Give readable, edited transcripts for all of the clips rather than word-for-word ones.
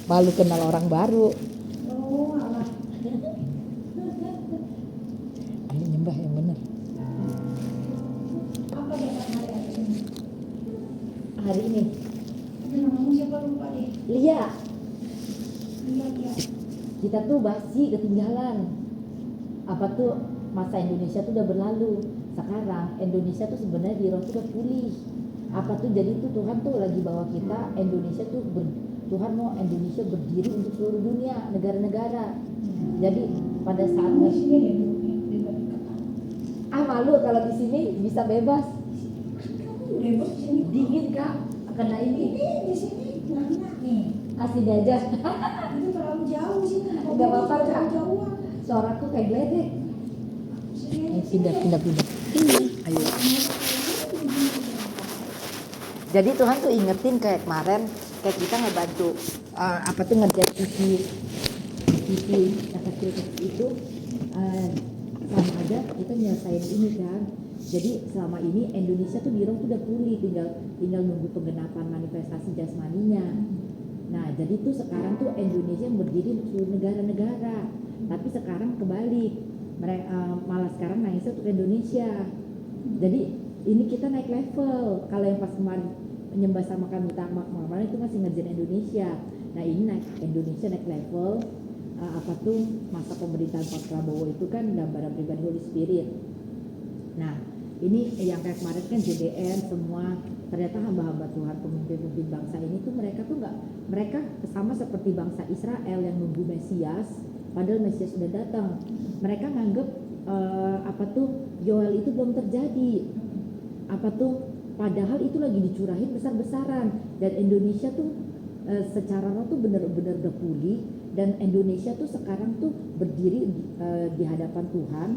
malu kenal orang baru. Oh, alah. Ayo nyembah yang benar. Apa dapat hari ini? Hari ini Namamu siapa lupa deh. Lia, Iya. kita tuh basi ketinggalan. Apa tuh masa Indonesia tuh udah berlalu. Sekarang Indonesia tuh sebenarnya di roh tuh udah pulih. Apa tuh jadi tuh Tuhan tuh lagi bawa kita Indonesia tuh Tuhan mau Indonesia berdiri untuk seluruh dunia, negara-negara. Jadi pada saat Kamu di sini deh bebas dikata. malu kalau di sini bisa bebas. Kamu bebas di sini. Dingin Kak, kena ini. Ini di sini enak nih. Asini aja. Itu terlalu jauh sini. Nggak apa-apa, Kak. Terlalu jauhan. Suaraku kayak geledek. Sini. Pindah. Ayo. Jadi Tuhan tuh ingetin kayak kemarin, kayak kita ngebantu apa tuh ngerjain TV yang kecil itu sama aja kita nyelesain ini kan. Jadi selama ini Indonesia tuh di roh tuh udah pulih, tinggal nunggu penggenapan manifestasi jasmaninya. Nah jadi tuh sekarang tuh Indonesia yang berdiri untuk seluruh negara-negara. Tapi sekarang kebalik, malah sekarang naiknya untuk Indonesia. Jadi ini kita naik level. Kalau yang pas kemarin menyembah sama kami kemarin itu masih ngerjain Indonesia. Nah ini naik Indonesia naik level. Apa tuh masa pemerintahan Pak Prabowo itu kan gambaran pribadi Holy Spirit. Nah ini yang kayak kemarin kan JDN semua, ternyata hamba-hamba Tuhan pemimpin bangsa ini tuh mereka sama seperti bangsa Israel yang nunggu Mesias, padahal Mesias sudah datang. Mereka nganggep apa tuh Yoel itu belum terjadi, apa tuh padahal itu lagi dicurahin besar-besaran, dan Indonesia tuh secara roh tuh bener-bener udah pulih, dan Indonesia tuh sekarang tuh berdiri di hadapan Tuhan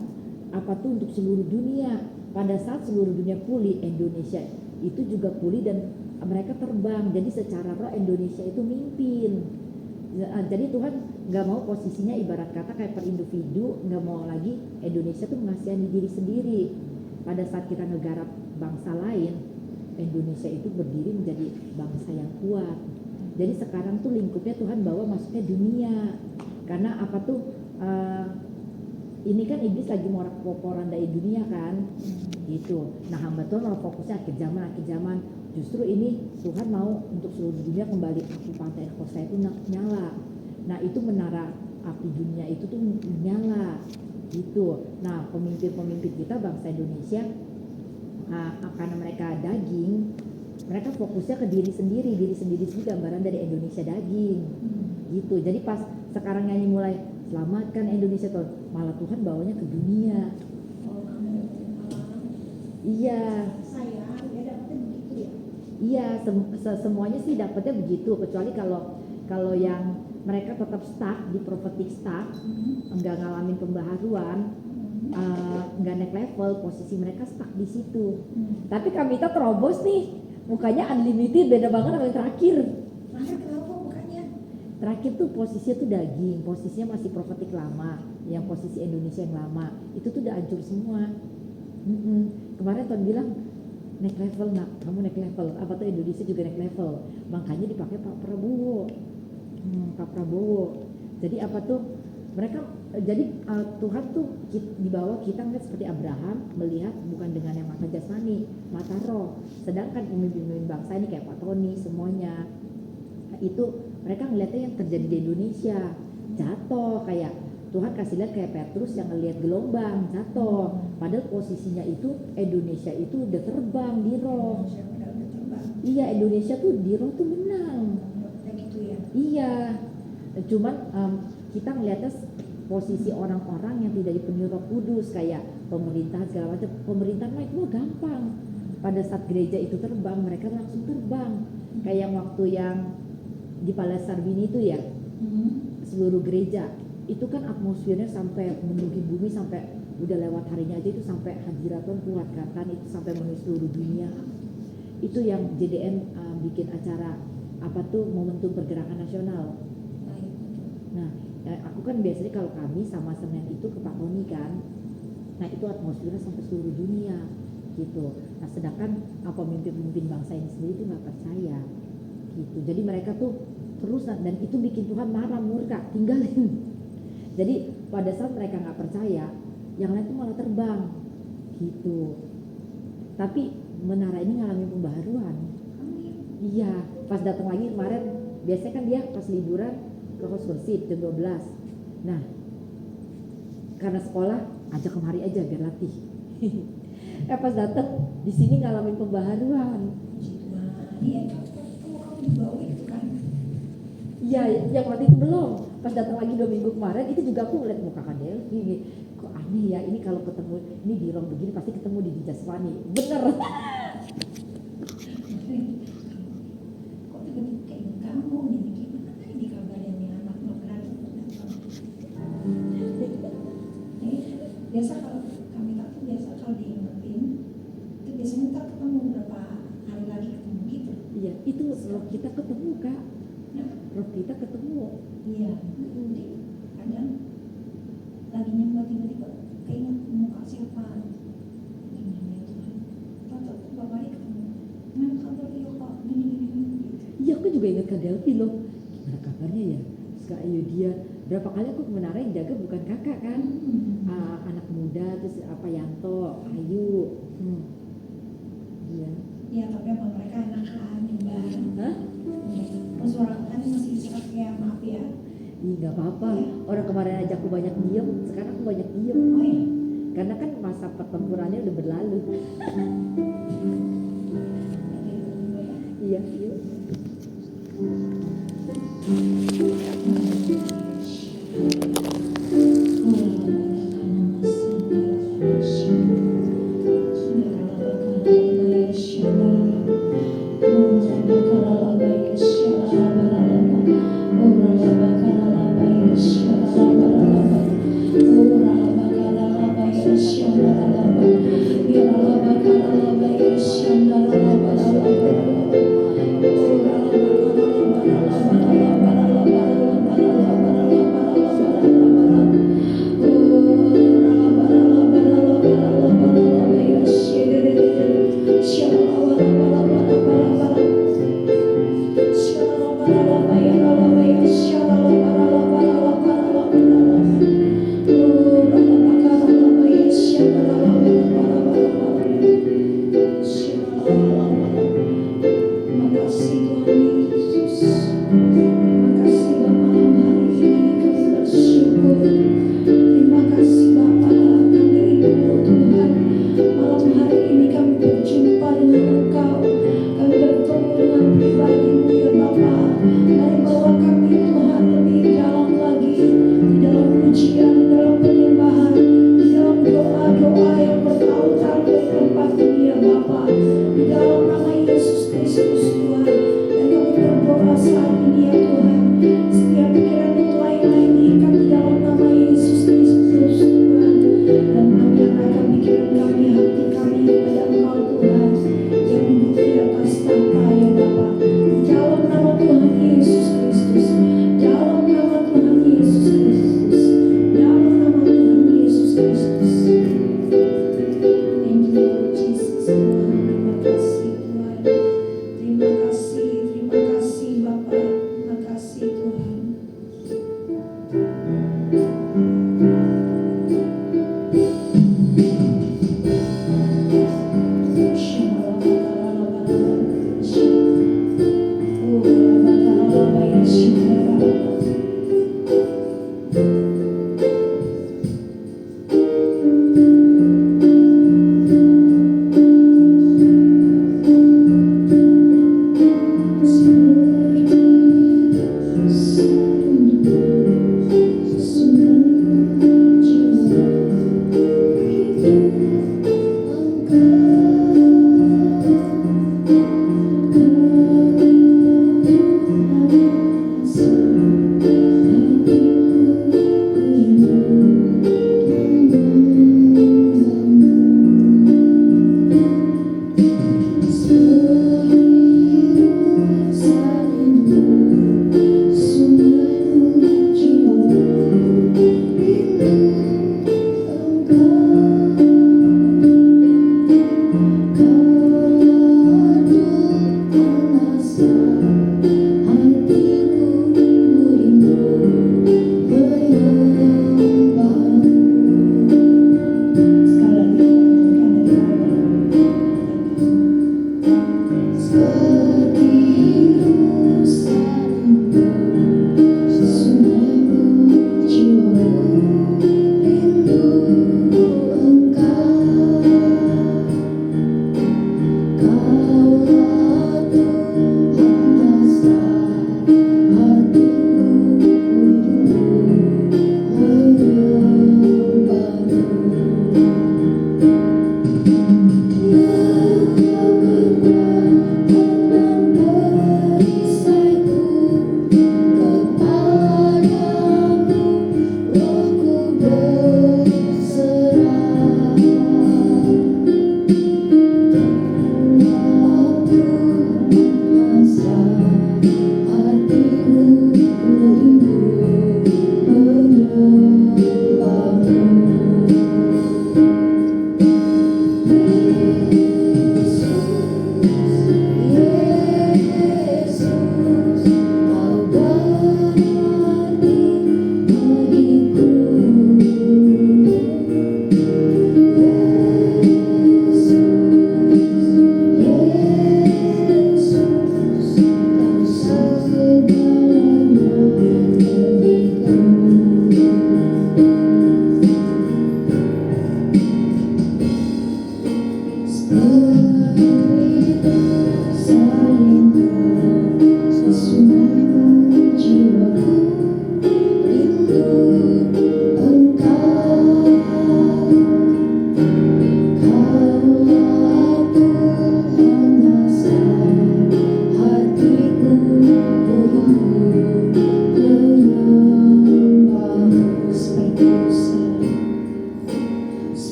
apa tuh untuk seluruh dunia. Pada saat seluruh dunia pulih, Indonesia itu juga pulih dan mereka terbang. Jadi secara roh Indonesia itu mimpin. Jadi Tuhan nggak mau posisinya ibarat kata kayak per individu, nggak mau lagi Indonesia tuh mengasihani diri sendiri. Pada saat kita negara bangsa lain, Indonesia itu berdiri menjadi bangsa yang kuat. Jadi sekarang tuh lingkupnya Tuhan bawa masuknya dunia. Karena apa tuh ini kan iblis lagi mau porandai dunia kan, gitu. Nah hamba Tuhan malah fokusnya akhir zaman. Justru ini Tuhan mau untuk seluruh dunia kembali api pantai kosta itu nyala. Nah itu menara api dunia itu tuh nyala, gitu. Nah pemimpin kita bangsa Indonesia karena mereka daging, mereka fokusnya ke diri sendiri itu gambaran dari Indonesia daging, gitu. Jadi pas sekarang nyanyi mulai selamatkan Indonesia tuh, malah Tuhan bawanya ke dunia. Oh, kamu Iya. saya ya dapetnya begitu ya. Iya, semuanya sih dapatnya begitu, kecuali kalau yang mereka tetap stuck di prophetic stuck, enggak ngalamin pembaharuan, enggak naik level, posisi mereka stuck di situ. Tapi kami kita terobos nih, mukanya unlimited, beda banget sama yang terakhir. Kenapa bukannya? Terakhir tuh posisinya tuh daging, posisinya masih prophetic lama, yang posisi Indonesia yang lama, itu tuh udah hancur semua. Kemarin Tuhan bilang naik level nak, kamu naik level, apa tuh Indonesia juga naik level, makanya dipakai Pak Prabowo. Jadi apa tuh mereka, jadi Tuhan tuh di bawah kita ngeliat seperti Abraham melihat bukan dengan yang mata jasmani, mata roh. Sedangkan pemimpin bangsa ini kayak Pak Tony semuanya itu mereka ngeliatnya yang terjadi di Indonesia, jatuh kayak Tuhan kasih lihat kayak Petrus yang ngelihat gelombang jatuh, padahal posisinya itu Indonesia itu udah terbang di roh. Iya, Indonesia tuh di roh tuh menang. Gitu ya. Iya, cuman kita ngeliatnya posisi orang-orang yang tidak dipenuhi Roh Kudus kayak pemerintahan segala macam. Pemerintahan mah itu gampang. Pada saat gereja itu terbang, mereka langsung terbang. Kayak waktu yang di Palas Sarbini itu ya, seluruh gereja itu kan atmosfernya sampai menuju bumi, sampai udah lewat harinya aja itu sampai hadirat Tuhan kuat kan itu sampai menuju seluruh dunia. Itu yang JDN bikin acara apa tuh momentum pergerakan nasional. Nah aku kan biasanya kalau kami sama Senin itu ke Pak Tony kan, nah itu atmosfernya sampai seluruh dunia gitu. Nah sedangkan pemimpin bangsa ini sendiri itu nggak percaya gitu. Jadi mereka tuh terus, dan itu bikin Tuhan marah, murka, tinggalin. Jadi pada saat mereka nggak percaya, yang lain tuh malah terbang gitu. Tapi menara ini ngalamin pembaharuan. Amin. Iya, pas datang lagi kemarin, biasanya kan dia pas liburan ke host worship jam 12. Nah, karena sekolah ajak kemari aja biar latih. Pas datang di sini ngalamin pembaharuan. Puji Tuhan. Iya, kamu dibawa itu kan. Iya, yang waktu itu belum. Pas datang lagi 2 minggu kemarin, itu juga aku ngeliat muka Kak Delvi nih. Kok aneh ya, ini kalau ketemu, ini di ruang begini pasti ketemu di Jasmani. Bener. Kok tiba-tiba kayak kamu nih, gimana ini kabarnya nih anak berani datang. Biasa kalau kami tak tuh biasa kalau diingetin itu biasanya ntar ketemu berapa hari lagi ketemu gitu. Iya, itu roh kita ketemu Kak. Nah, Roh kita ketemu. iya, jadi kadang lagi nyembah tiba-tiba keinget muka siapa. Gimana itu kan? Tahu beberapa hari ketemu. Gimana kabar dia kok gini gitu. Iya, aku juga ingat Kak Delvi loh. Gimana kabarnya ya? Kak Ayu dia. Berapa kali aku ke menara yang jaga bukan kakak kan? Anak muda, terus apa Yanto, Ayu. Iya. Iya, tapi emang mereka enak kan nyembah. Hah? Terus suara kan masih sikap kayak maaf ya. Ih, gak apa-apa. Orang kemarin aja aku banyak diem, sekarang aku banyak diem. Oh ya. Karena kan masa pertempurannya udah berlalu. Iya, iya.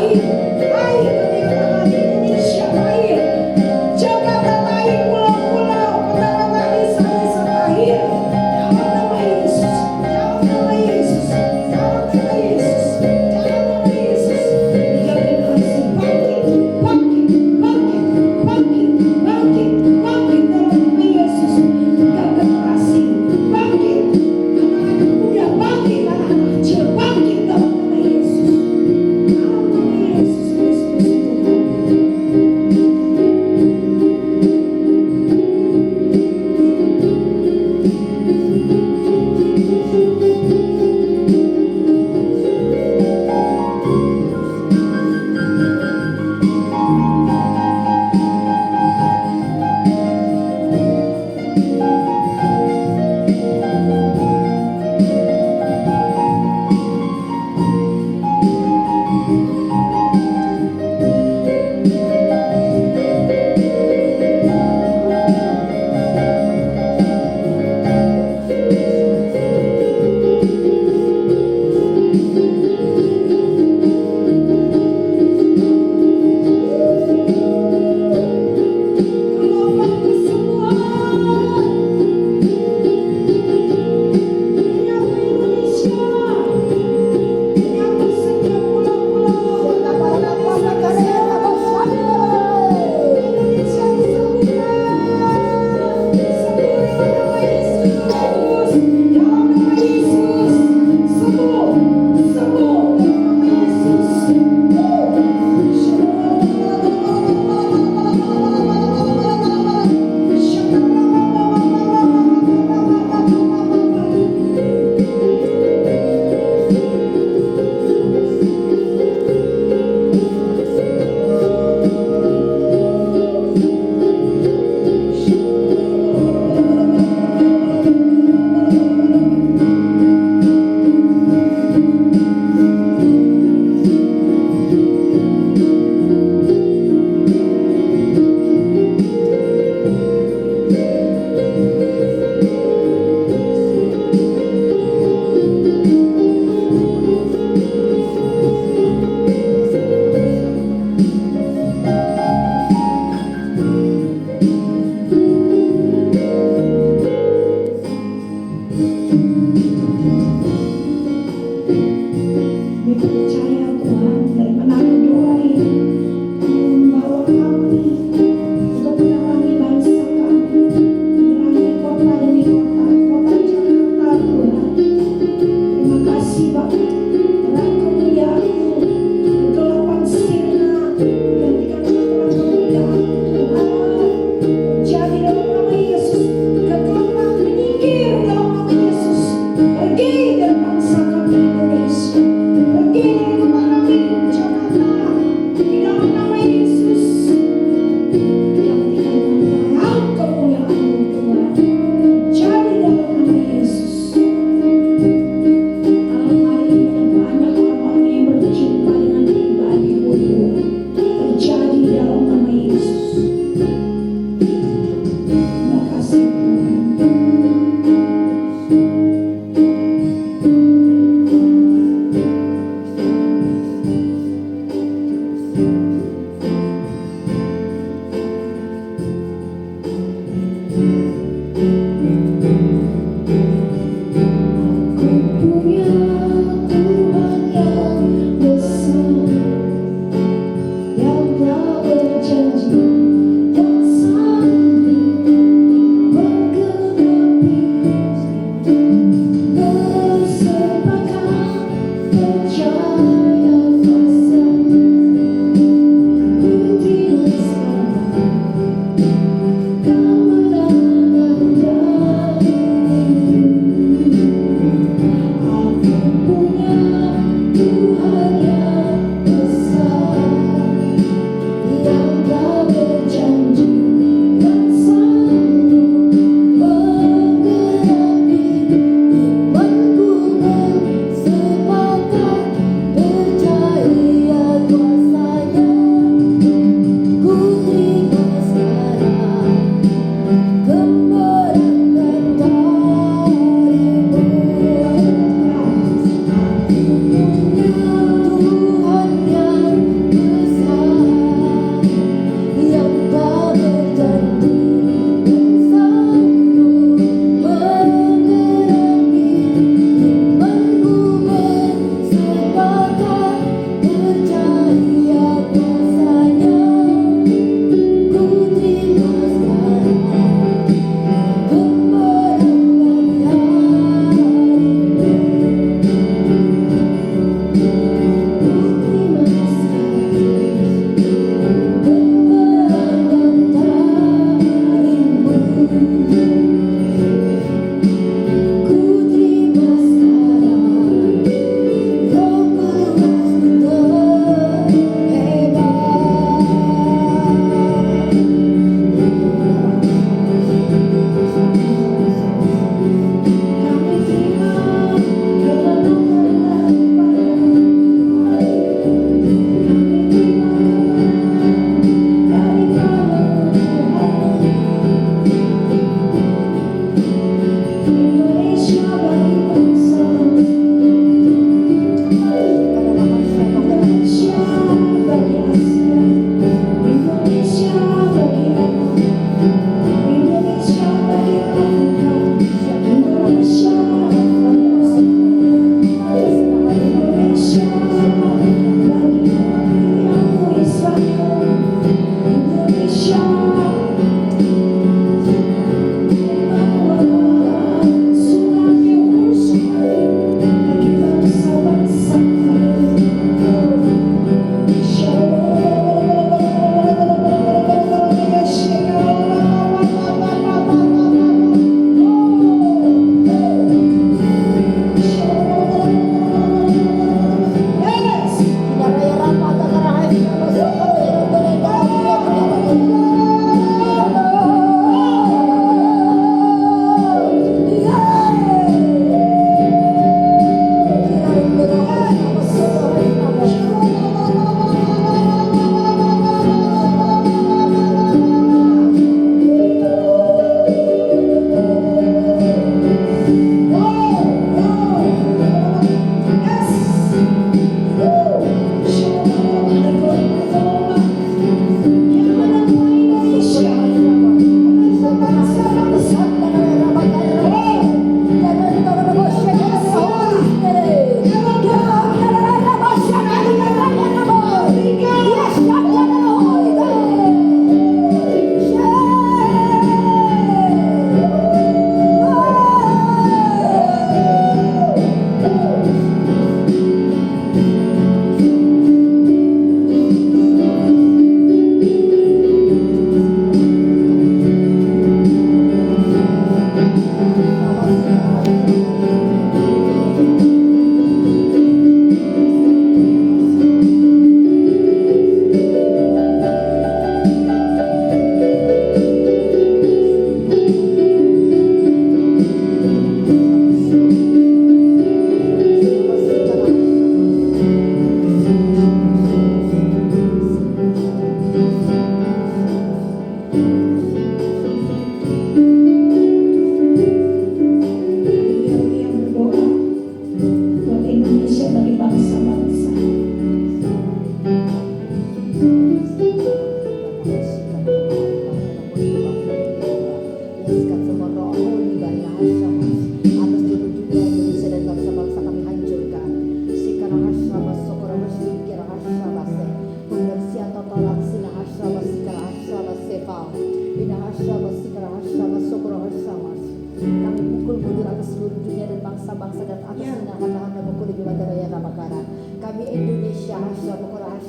Yesus.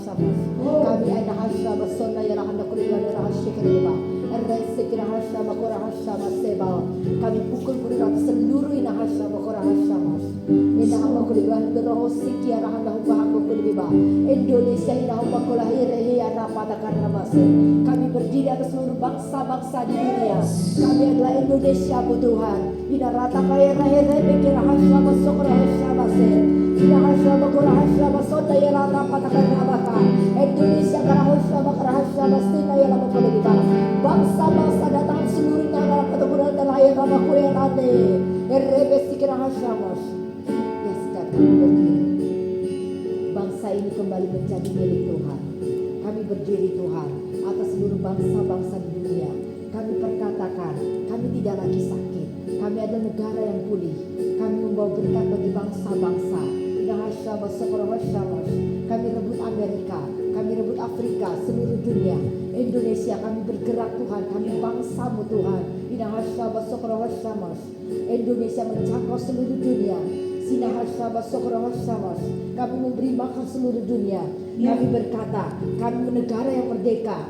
Kami ada hasama sona ya rahanda kuliwan rahashikriba. Erresikira hasama kora hasama seba. Kami pukul berat seluruh ina hasama kora hasama. Ina hamba kuliwan rohosiki ya rahanda hamba kuliba. Indonesia ina hamba kulahir ya rapata karabase. Kami berdiri atas seluruh bangsa-bangsa di dunia. Kami adalah Indonesia Tuhan. Ina rata kaya rahir mikir hasama sokora hasama se. Ina hasama kora hasama sona ya rapata karabaka. Indonesia karahasama karahasama sina ya lama kuliba. Bangsa-bangsa datang seluruhnya dalam keturunan dan lahir nama Korea nanti. Erebesi kerahasiamas. Ya sudah kami berdiri. Bangsa ini kembali menjadi milik Tuhan. Kami berdiri Tuhan atas seluruh bangsa-bangsa di dunia. Kami perkatakan, kami tidak lagi sakit. Kami adalah negara yang pulih. Kami membawa berkat bagi bangsa-bangsa. Kami rebut Amerika, kami rebut Afrika, seluruh dunia. Indonesia kami bergerak Tuhan, kami bangsa-Mu Tuhan. Indonesia menjangkau seluruh dunia. Kami memberi makan seluruh dunia. Kami berkata, kami negara yang merdeka.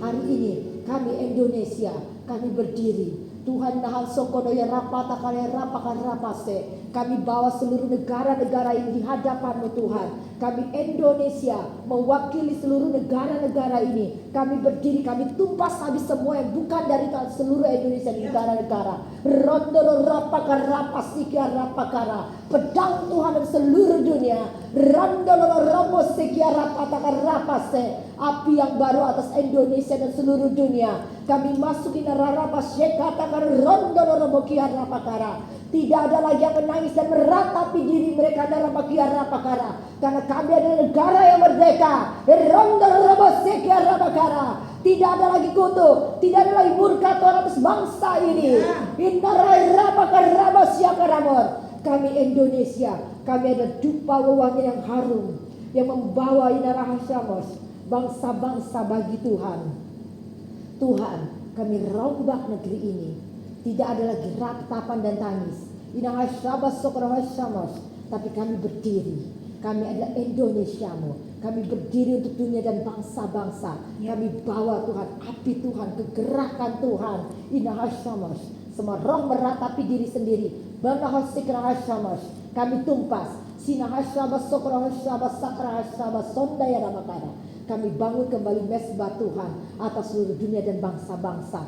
Hari ini kami Indonesia, kami berdiri. Tuhan nahal sokono ya rapata kalian rapakan rapase. Kami bawa seluruh negara-negara ini di hadapan-Mu Tuhan. Kami Indonesia mewakili seluruh negara-negara ini. Kami berdiri, kami tumpas habis semua yang bukan dari seluruh Indonesia di negara-negara. Rondoro rapakar rapasikia rapakara. Pedang Tuhan dari seluruh dunia. Rondoro romo sikia rapatakar rapase. Api yang baru atas Indonesia dan seluruh dunia. Kami masukin rarapas katakan rondoro romo kia rapakara. Tidak ada lagi yang menangis dan meratapi diri mereka dalam bagian rapakara. Karena kami adalah negara yang merdeka. Tidak ada lagi kutuk, tidak ada lagi murka Tuhan atas bangsa ini. Kami Indonesia, kami ada dupa wewangian yang harum yang membawa inarahasamos bangsa-bangsa bagi Tuhan. Tuhan, kami rombak negeri ini. Tidak ada lagi ratapan dan tangis. Tapi kami berdiri. Kami adalah Indonesia-Mu. Kami berdiri untuk dunia dan bangsa-bangsa. Kami bawa Tuhan, api Tuhan, kegerakan Tuhan. Semua roh meratapi diri sendiri. Kami tumpas. Kami bangun kembali mesbah Tuhan atas seluruh dunia dan bangsa-bangsa.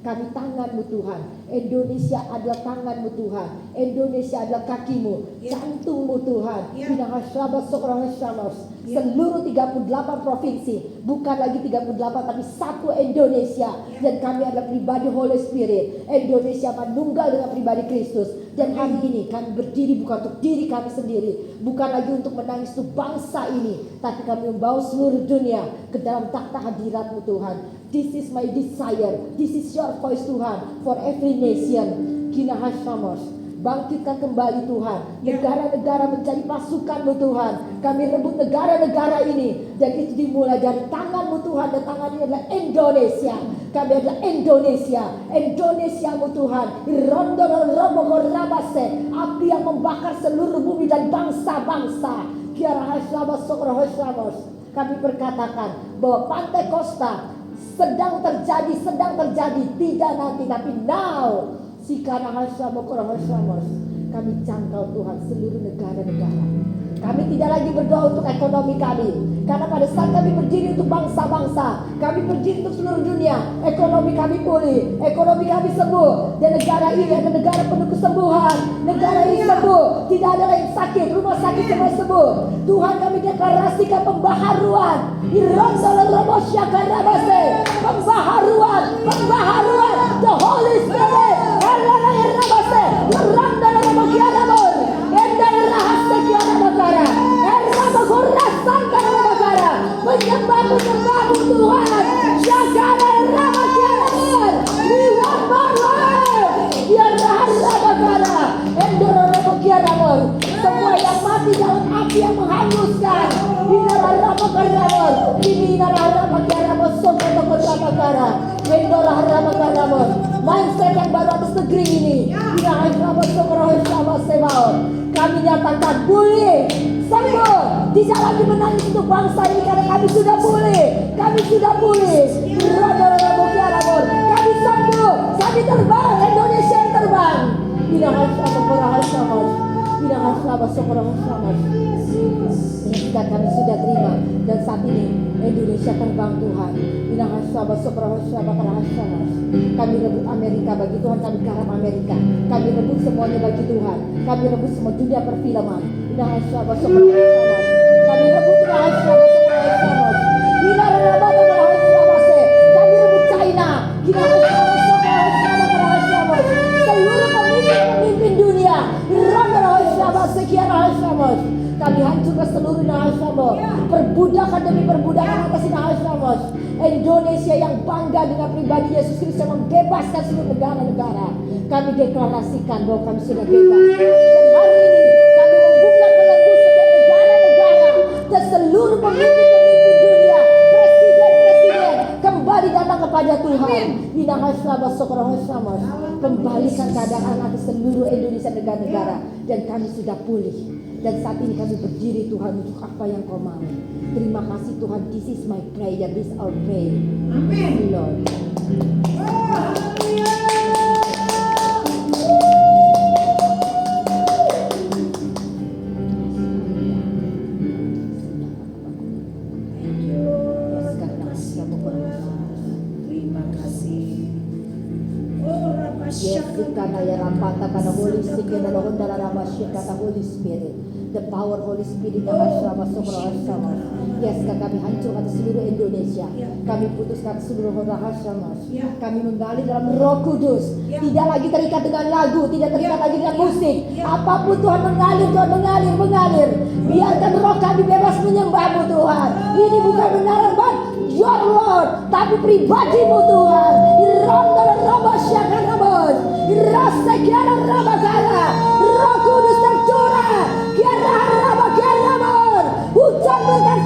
Kami tangan-Mu Tuhan. Indonesia adalah tangan-Mu Tuhan. Indonesia adalah kaki-Mu, jantung-Mu Tuhan. Seluruh 38 provinsi, bukan lagi 38 tapi satu Indonesia. Dan kami adalah pribadi Holy Spirit. Indonesia menunggal dengan pribadi Kristus. Dan hari ini kami berdiri bukan untuk diri kami sendiri, bukan lagi untuk menangis untuk bangsa ini, tapi kami membawa seluruh dunia ke dalam takhta hadirat-Mu Tuhan. This is my desire, this is your voice Tuhan, for every nation. Bangkitkan kembali Tuhan, negara-negara menjadi pasukan-Mu Tuhan. Kami rebut negara-negara ini, dan itu dimulai dari tangan-Mu Tuhan. Dan tangan ini adalah Indonesia. Kami adalah Indonesia, Indonesia-Mu Tuhan. Api yang membakar seluruh bumi dan bangsa-bangsa. Kami perkatakan bahwa Pantai Kosta sedang terjadi, tidak nanti tapi now. Kami jangkau Tuhan seluruh negara-negara. Kami tidak lagi berdoa untuk ekonomi kami, karena pada saat kami berdiri untuk bangsa-bangsa, kami berdiri untuk seluruh dunia. Ekonomi kami pulih, ekonomi kami sembuh, dan negara ini adalah negara penuh kesembuhan. Negara ini sembuh, tidak ada lagi sakit, rumah sakit semua sembuh. Tuhan, kami deklarasikan pembaharuan. Pembaharuan, the Holy Spirit. Menyembah Tuhan. Jagara Ramakialamon. We want more word. Biar Ramakiara. Endoro Ramakialamon. Semua yang mati dalam api yang menghanguskan. Inara Ramakialamon. Ini Inara Ramakialamon. Sobat Ramakiara. Endoro Ramakialamon. Mindset yang baru atas negeri ini. Inara Ramakialamon. Kami nyatakan pulih, sembuh. Tidak lagi menangis untuk bangsa ini karena kami sudah pulih. Kami sudah pulih. Kami sembuh. Kami terbang. Indonesia yang terbang. Tidak harus apa sama. Tidak harus apa sama. Yang kami sudah terima dan saat ini Indonesia terbang Tuhan. Tidak harus apa. Kami rebut Amerika bagi Tuhan. Kami garap Amerika. Kami rebut semuanya bagi Tuhan. Kami rebut semua dunia perfilman. Tidak harus apa. Kami rebut rahasia kami rebut China. Seluruh pemimpin dunia. Kami hancurkan seluruh rahasia. Perbudakan demi perbudakan atas rahasia. Indonesia yang bangga dengan pribadi Yesus Kristus yang membebaskan seluruh negara-negara. Kami deklarasikan bahwa kami sudah bebas. Dan hari ini kami membuka belenggu setiap negara-negara dan seluruh pemimpin-pemimpin dunia, presiden-presiden kembali datang kepada Tuhan. Kembalikan keadaan atas seluruh Indonesia negara-negara dan kami sudah pulih. Dan saat ini kami berdiri Tuhan untuk apa yang Kau mau. Terima kasih Tuhan. This is my prayer. This is our prayer. Amen. Lord. Holy Spirit, the power Holy Spirit yang yes, kami hancurkan seluruh Indonesia. Kami putuskan seluruh rahasia. Kami menggali dalam Roh Kudus. Tidak lagi terikat dengan lagu, tidak terikat lagi dengan musik. Apapun Tuhan mengalir, Tuhan mengalir. Biarkan roh kami bebas menyembah-Mu Tuhan. Ini bukan benaran Your Lord, tapi pribadi-Mu Tuhan. Roh Kudus tercurah. Hujan berkat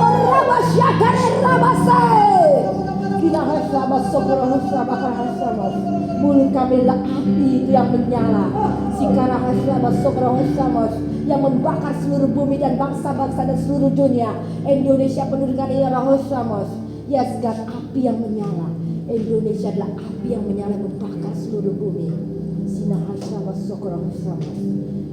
mulut kami adalah api itu yang menyala. Yang membakar seluruh bumi dan bangsa-bangsa dan seluruh dunia. Indonesia penuh dengan yes God, api yang menyala. Indonesia adalah api yang menyala membakar seluruh bumi.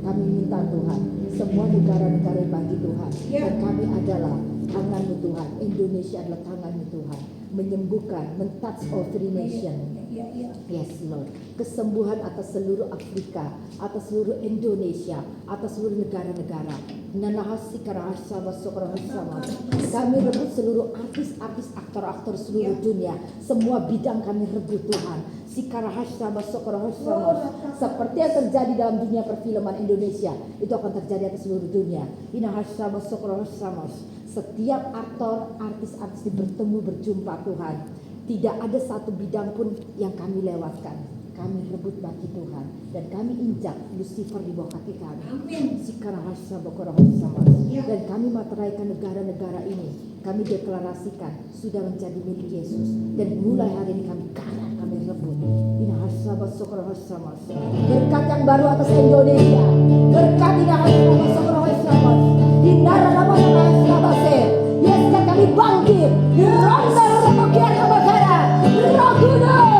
Kami minta Tuhan, semua negara-negara bagi Tuhan. Dan kami adalah tangan-Mu Tuhan. Indonesia adalah tangan-Mu Tuhan. Menyembuhkan, men-touch all three nation. Yes Lord. Kesembuhan atas seluruh Afrika, atas seluruh Indonesia, atas seluruh negara-negara. Kami rebut seluruh artis-artis, aktor-aktor seluruh dunia. Semua bidang kami rebut Tuhan. Seperti yang terjadi dalam dunia perfilman Indonesia, itu akan terjadi atas seluruh dunia. Setiap aktor, artis-artis bertemu berjumpa Tuhan. Tidak ada satu bidang pun yang kami lewatkan. Kami rebut bagi Tuhan dan kami injak Lucifer di bawah kaki kami. Amin. Dan kami materaikan negara-negara ini. Kami deklarasikan sudah menjadi milik Yesus. Dan mulai hari ini kami garap, kami rebut. Berkat yang baru atas Indonesia. Berkat yes, kami bangkit. Roh Kudus,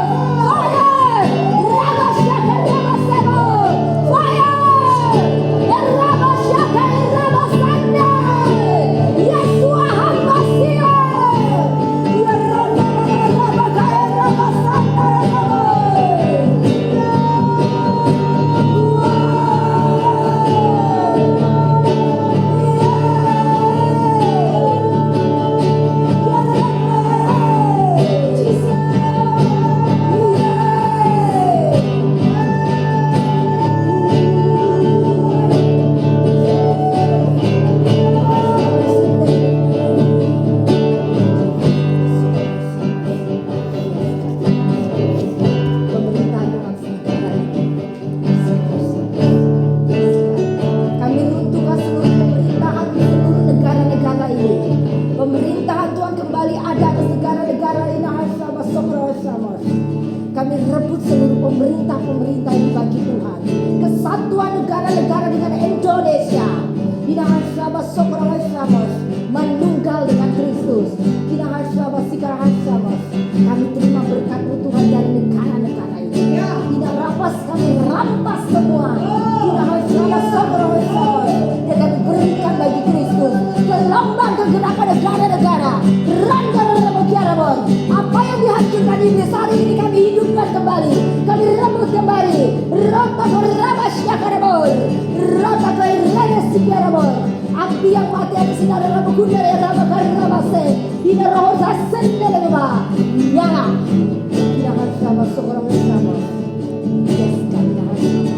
Sokorahasamos, menunggal dengan Kristus. Kinahasamos, sikarahasamos. Kami terima berkat Tuhan dari negara-negara ini. Tidak rapas, kami rampas semua. Kinahasamos, sokorahasamos. Dia kami berikan bagi Kristus. Gelombang kegerakan negara-negara. Rangga-rangga-rangga-rangga. Apa yang dihancurkan iblis hari ini kami hidupkan kembali. Kami rebut kembali. Rota-rota-rama-syakarabor. Rota-rota-rama-syakarabor. Api yang mati yang sinar dalam guna ya dalam karnavase. Ina roh sasende leba. Nyala. Kita harus sama seorang bersama. Yes, kami harus sama.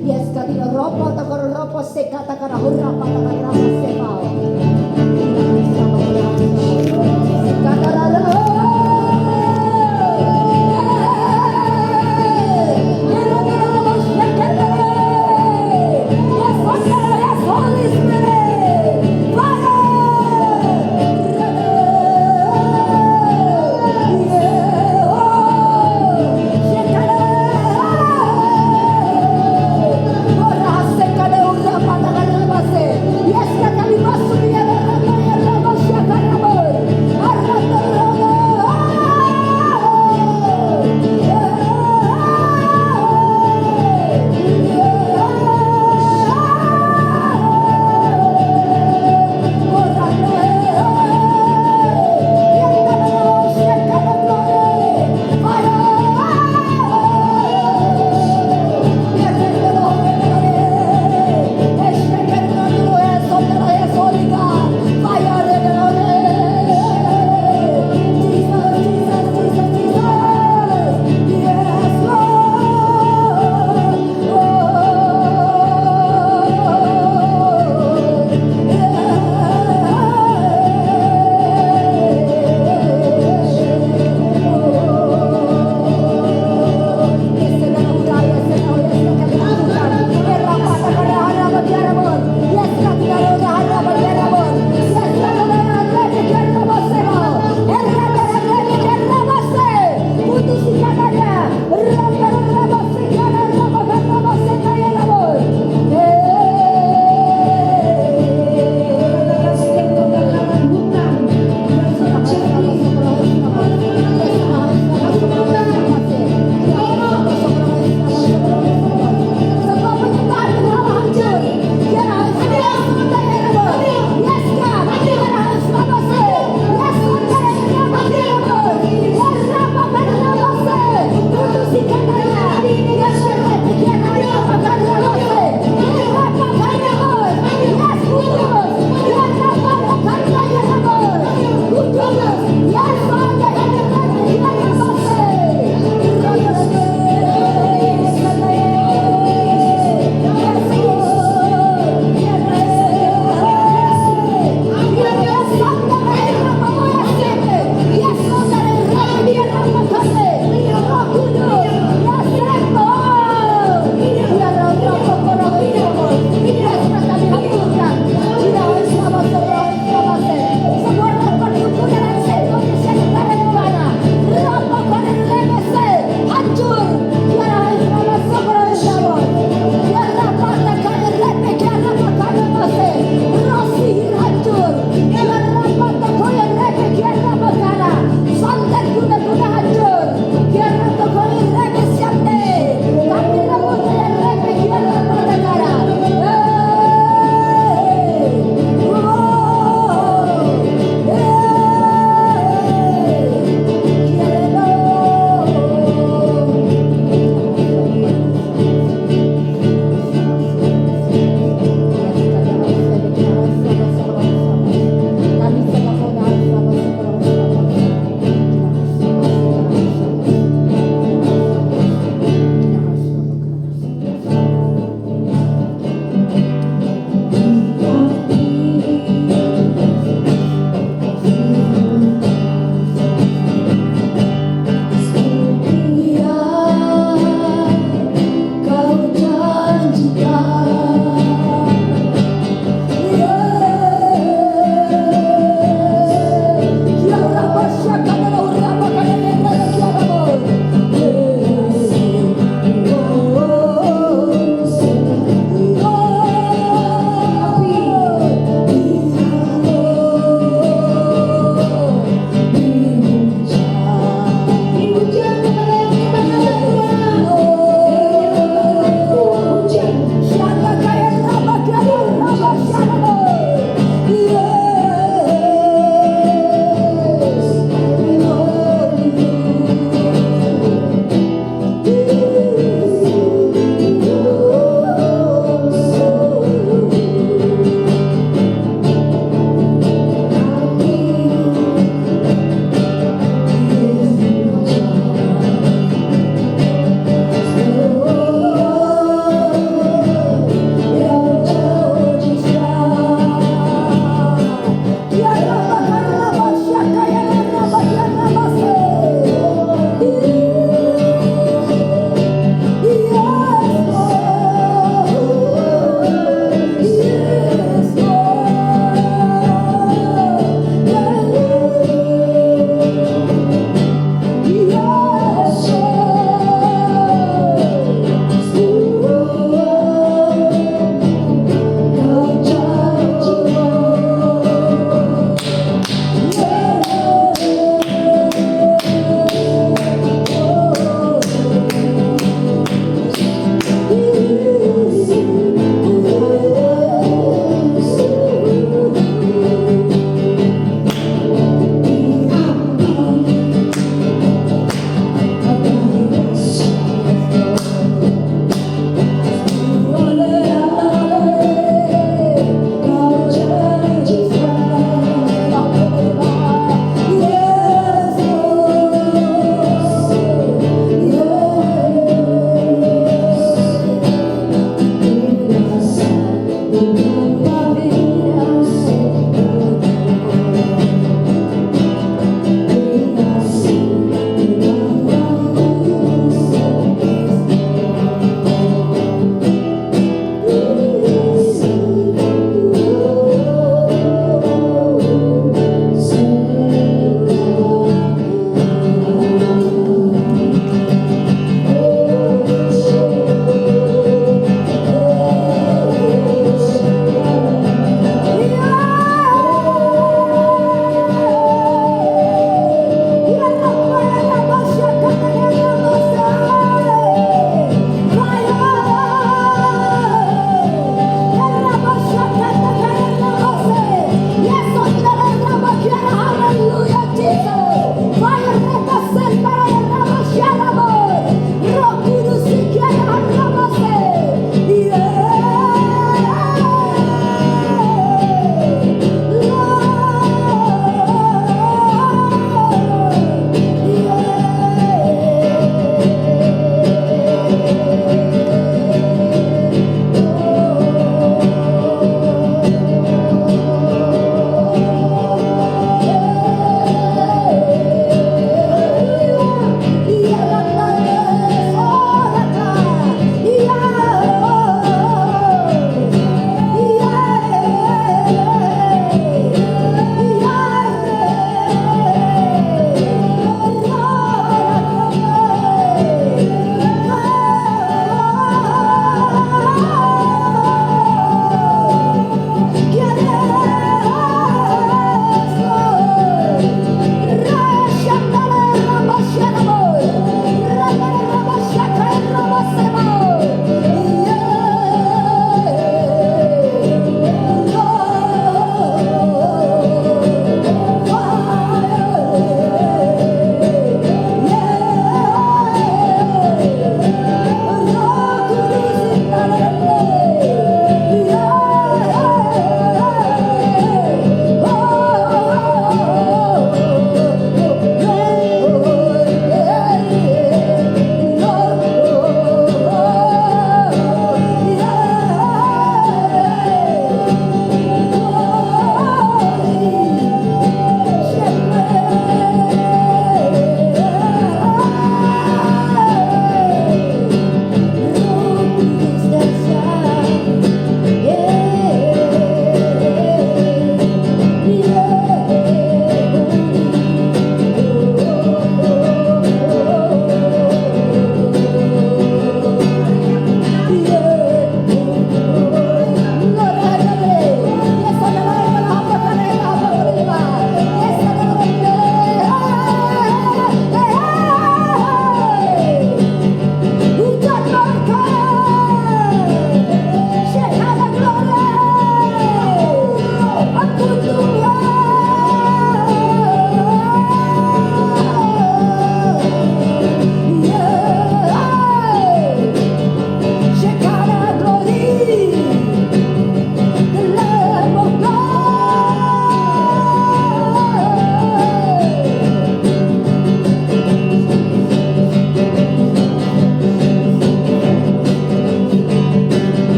Yes, katina ropo takar ropo seka takar hurra patakar rama sepao. Yes, kami masuk di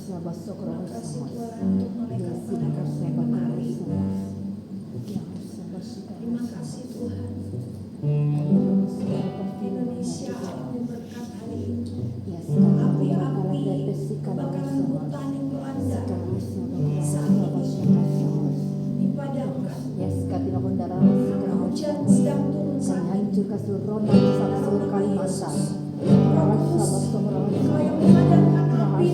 Terima kasih Tuhan untuk malaikat yang kemari. Terima kasih Tuhan. Indonesia penuh berkat hari ini. Api-api kebakaran hutan yang melanda saat ini dipadamkan. Karena hujan sedang turun saat ini. seluruh Kalimantan. Engkau yang memadamkan api.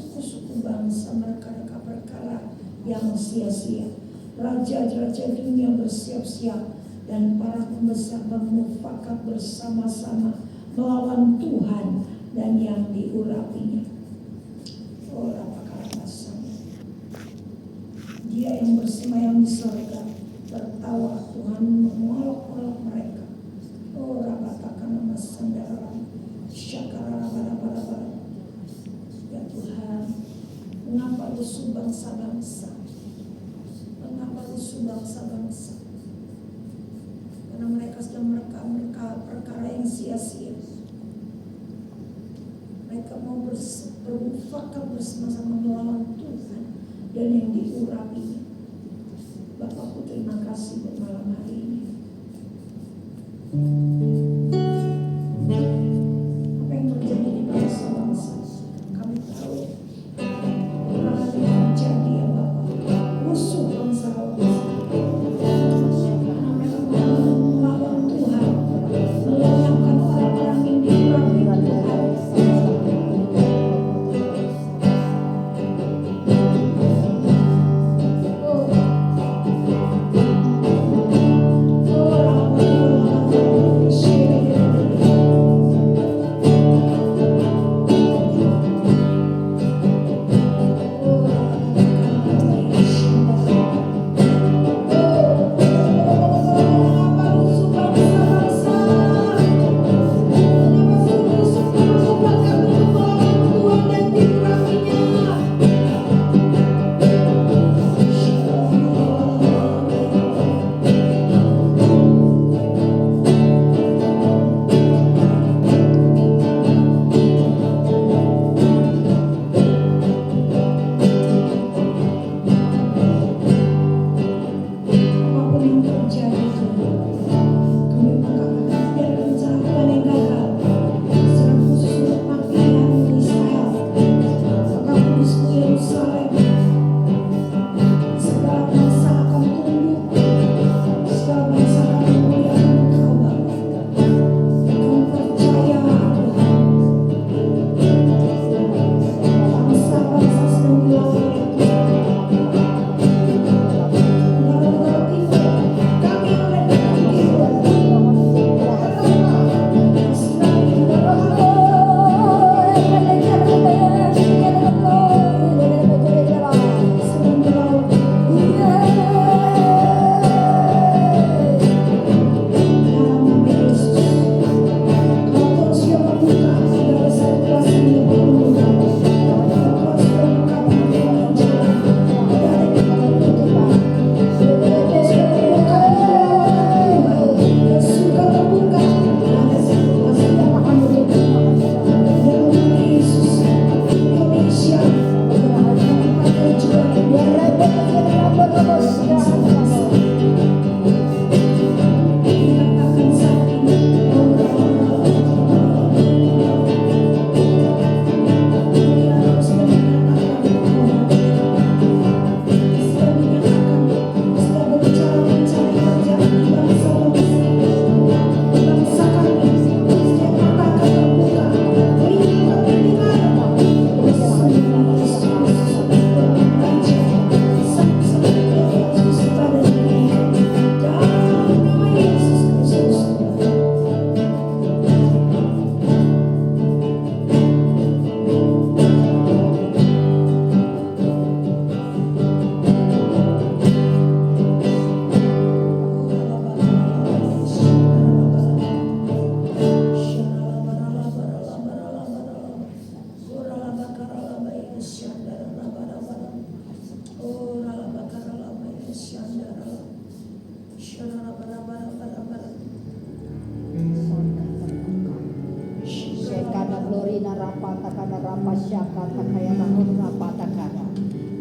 suku-suku bangsa mereka perkara yang sia-sia. Raja-raja dunia bersiap-siap dan para pembesar bermufakat bersama-sama melawan Tuhan dan yang diurapinya. Oh, apakah rasanya? Dia yang bersemayam di surga tertawa, Tuhan mengolok-olok mereka. Oh, rabatakan nama sandara, syakara rabara. Ya Tuhan, mengapa rusuh bangsa-bangsa? Mengapa rusuh bangsa-bangsa? Karena mereka sedang mereka perkara yang sia-sia. Mereka mau bermufakat bersama-sama melawan Tuhan dan yang diurapinya. Bapakku, terima kasih buat malam hari ini. Apa yang terjadi di bangsa-bangsa, kami tahu. Orang yang terjadi ya Bapak, musuh bangsa-bangsa. Karena mereka melawan Tuhan, melenyapkan orang-orang yang diurapi Tuhan.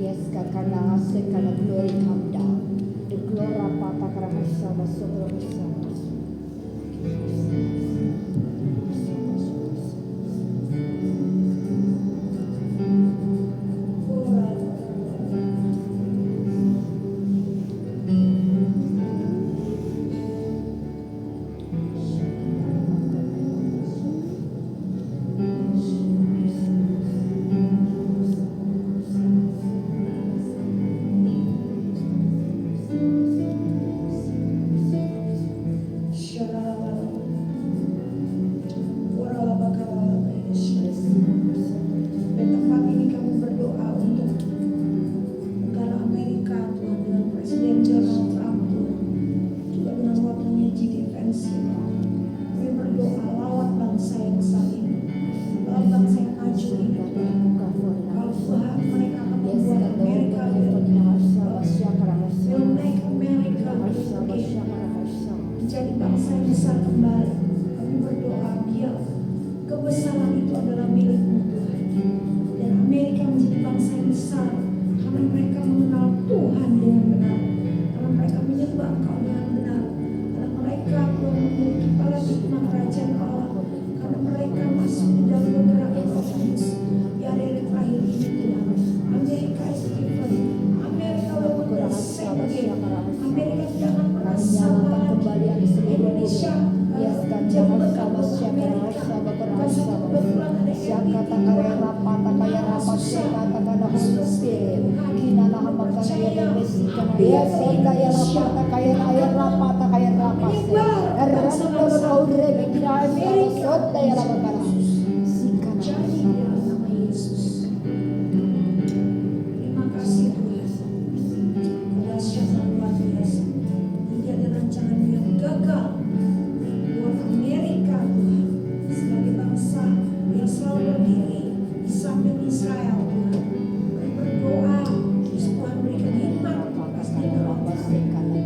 Yes, kakana sekana glory come down. The glory rapata karana sama sokro sama. besar, karena mereka mengenal Tuhan dengan benar, karena mereka menyembah Engkau dengan benar, karena mereka Tuhan memiliki paradigma kerajaan Allah, karena mereka masuk di dalam pergerakan Roh Kudus. Di hari terakhir ini Tuhan, Amerika is different. Amerika will not same again. Amerika jangan pernah sama lagi. Indonesia jangan berkabung Amerika. Kau satu kebetulan ada jadi dalam nama Yesus. Terima kasih Tuhan. Dahsyat luar biasa. Tidak ada rancangan yang gagal buat Amerika Tuhan, sebagai bangsa yang selalu berdiri di samping Israel Tuhan. Kami berdoa Tuhan berikan hikmat pasti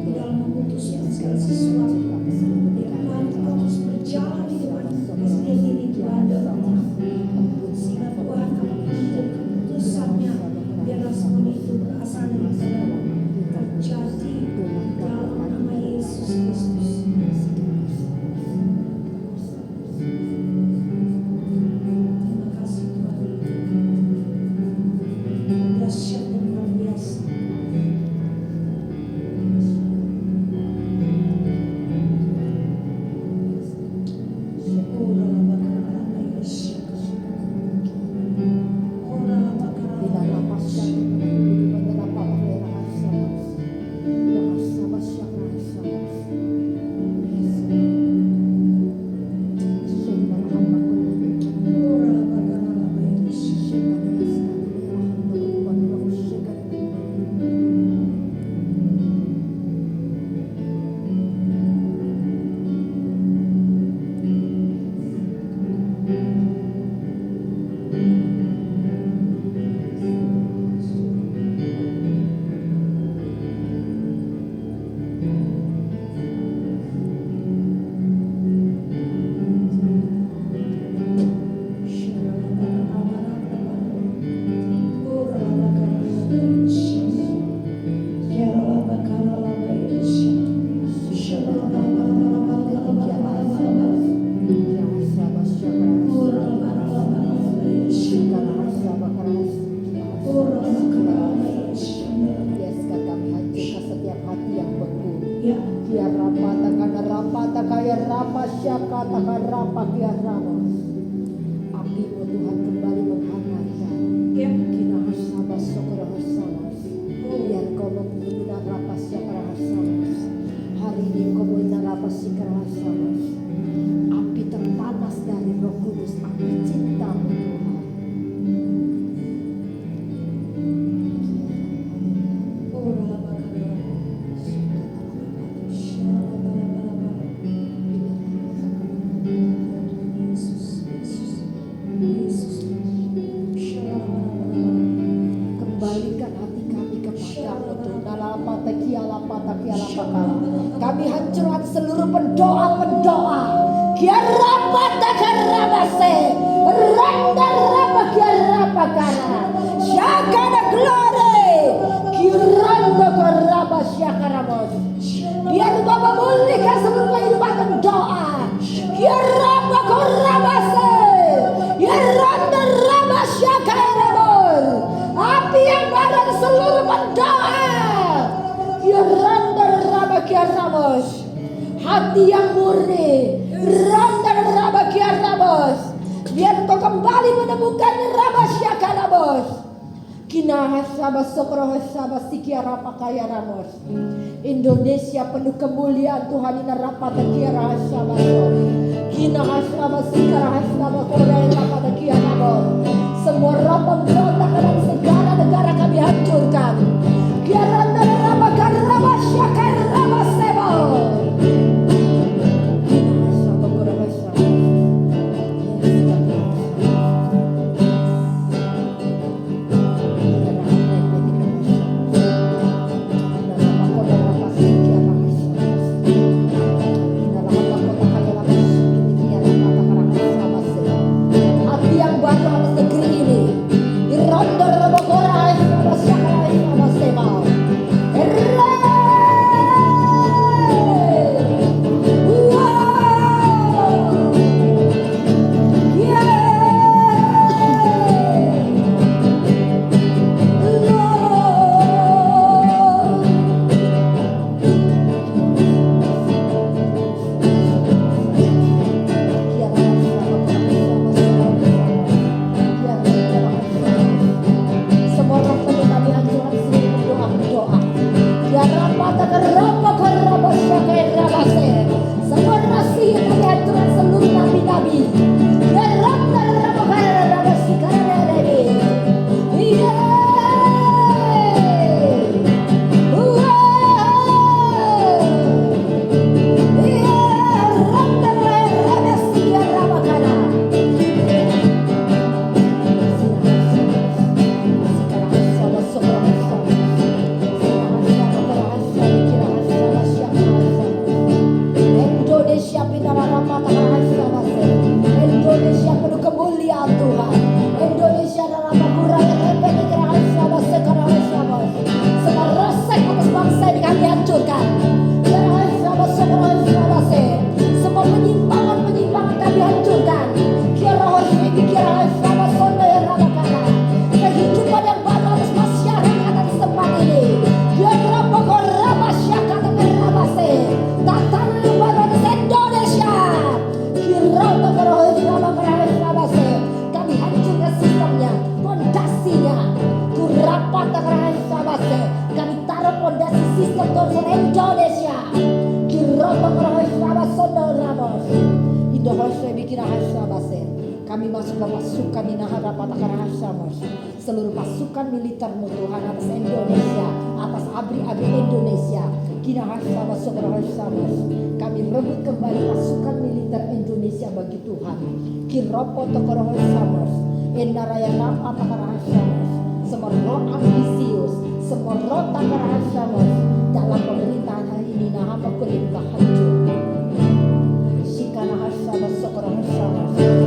di dalam memutuskan segala sesuatu. Ya Tuhan, kita terus berjalan di depan presiden ini Tuhan, sehingga Tuhan akan menjadi keputusannya, biarlah semua itu berasal dari Tuhan, terjadi dalam nama Yesus Kristus. Terima kasih Tuhan. Dahsyat dan luar biasa. Apimu Tuhan kembali menghangatkan. Biar kau membunuh rapas yakarahasamos. Hari ini kau membunuh rapas yakarahasamos. Api terpanas dari Roh Kudus, api cintamu Tuhan. Kembalikan hati kami kepadamu Tuhan. Kami hancurkan seluruh pendoa-pendoa. Biar Bapa memulihkan seluruh kehidupan pendoa. Api yang pada seluruh pendoa. Hati yang murni. Biar kau kembali menemukan Indonesia penuh kemuliaan Tuhan. Semua roh pemberontak dalam segala negara kami hancurkan. Hati yang baru atas negeri ini. Rapata Karahasa Base. Kami taruh pondasi sistem Torson Indonesia. Kirapa Karahasa Basono Ramos. Indonesia bikin Karahasa Base. Kami masukkan pasukan di Naharapata Karahasa Mas. Seluruh pasukan militermu Tuhan atas Indonesia, atas abri-abri Indonesia. Kinahasa Mas. Kami rebut kembali pasukan militer Indonesia bagi Tuhan. Kiropo Tokorahasa Mas. Enaraya Rapata Karahasa Mas. Semua roh ambisius, semua roh Takarahasa Mas. Dalam pemerintahan hari ini Nahapa kulit hancur.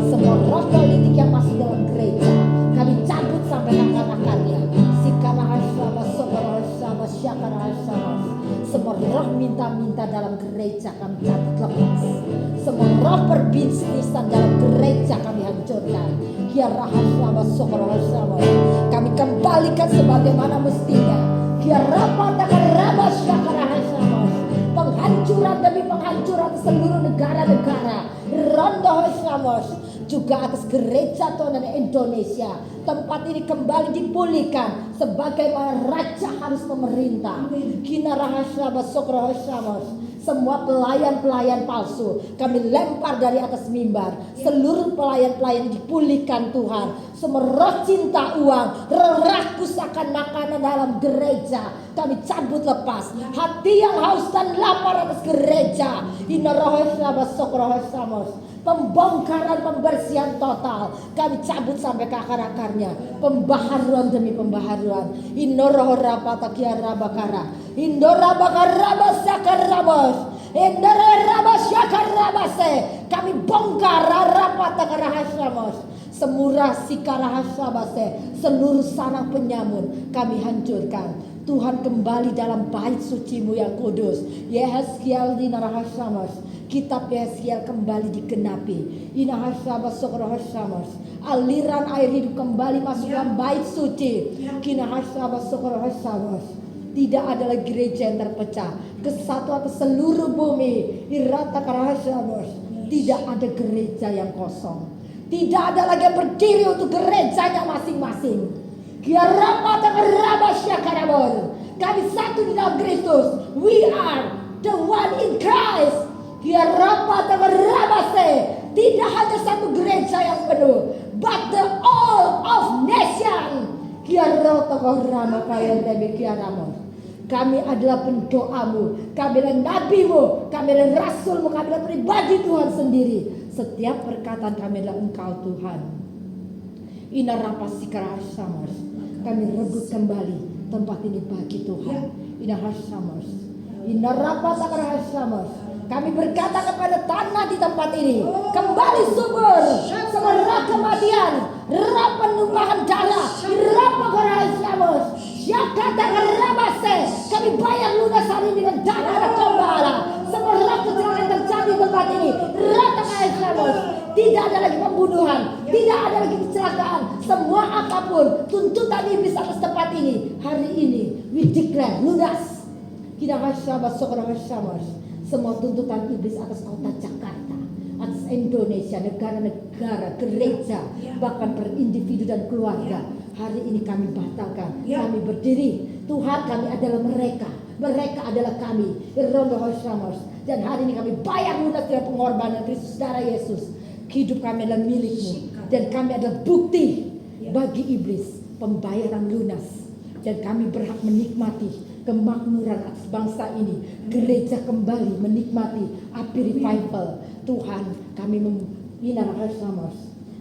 Semua roh politik yang masih dalam gereja kami cabut sampai akar-akarnya. Semua roh minta-minta dalam gereja kami cabut lepas. Semua roh perbisnisan dalam gereja kami hancurkan. Kami kembalikan sebagaimana mestinya. Penghancuran demi penghancuran seluruh negara-negara. Rondo Islamos juga atas gereja Tuhan Indonesia. Tempat ini kembali dipulihkan sebagaimana raja harus memerintah. Kina rahasa basokro Islamos. Semua pelayan-pelayan palsu kami lempar dari atas mimbar. Seluruh pelayan-pelayan dipulihkan Tuhan. Semua roh cinta uang, roh rakus akan makanan dalam gereja kami cabut lepas. Hati yang haus dan lapar atas gereja. Pembongkaran pembersihan total kami cabut sampai ke akar-akarnya. Pembaharuan demi pembaharuan. Indora bakara. Indora bakara sakarabos. Indora rabasyakarabase. Kami bongkar rapata karahasamos. Semurah sikarahasabase. Seluruh sanang penyamun kami hancurkan. Tuhan kembali dalam bait sucimu yang kudus. Yehezkiel dinarahasamos. Kitab Yehezkiel kembali digenapi. Inahasabas sokorahasamos. Aliran air hidup kembali masuk dalam bait suci. Kinahasabas sokorahasamos. Tidak ada lagi gereja yang terpecah. Kesatuan ke seluruh bumi. Irata karahasamos. Tidak ada gereja yang kosong. Tidak ada lagi yang berdiri untuk gerejanya masing-masing. Kami satu di dalam Kristus. We are the one in Christ. Tidak hanya satu gereja yang penuh, but the all of nation. Kami adalah pendoamu, kami adalah nabimu, kami adalah rasulmu, kami adalah pribadi Tuhan sendiri. Setiap perkataan kami adalah Engkau Tuhan. Inarapasikarasamas. Kami rebut kembali tempat ini bagi Tuhan. Inarapasikarasamas. Inarapasikarasamas. Kami berkata kepada tanah di tempat ini, kembali subur, semua roh kematian, roh penumpahan darah, roh pengorbananmu, Yakata Karabase. Kami bayar lunas hari ini dengan dana Kombala. Semua roh kecelakaan terjadi di tempat ini, roh Takayasamus. Tidak ada lagi pembunuhan, tidak ada lagi kecelakaan. Semua apapun tuntutan iblis atas tempat ini, hari ini we declare lunas. Kita Samas. Semua tuntutan iblis atas kota Jakarta, atas Indonesia, negara-negara, gereja, bahkan per individu dan keluarga. Hari ini kami batalkan, kami berdiri. Tuhan, kami adalah mereka, mereka adalah kami. Dan hari ini kami bayar lunas dengan pengorbanan Kristus darah Yesus. Hidup kami adalah milikmu, dan kami adalah bukti bagi iblis pembayaran lunas. Dan kami berhak menikmati kemakmuran atas bangsa ini. Gereja kembali menikmati api revival. Tuhan, kami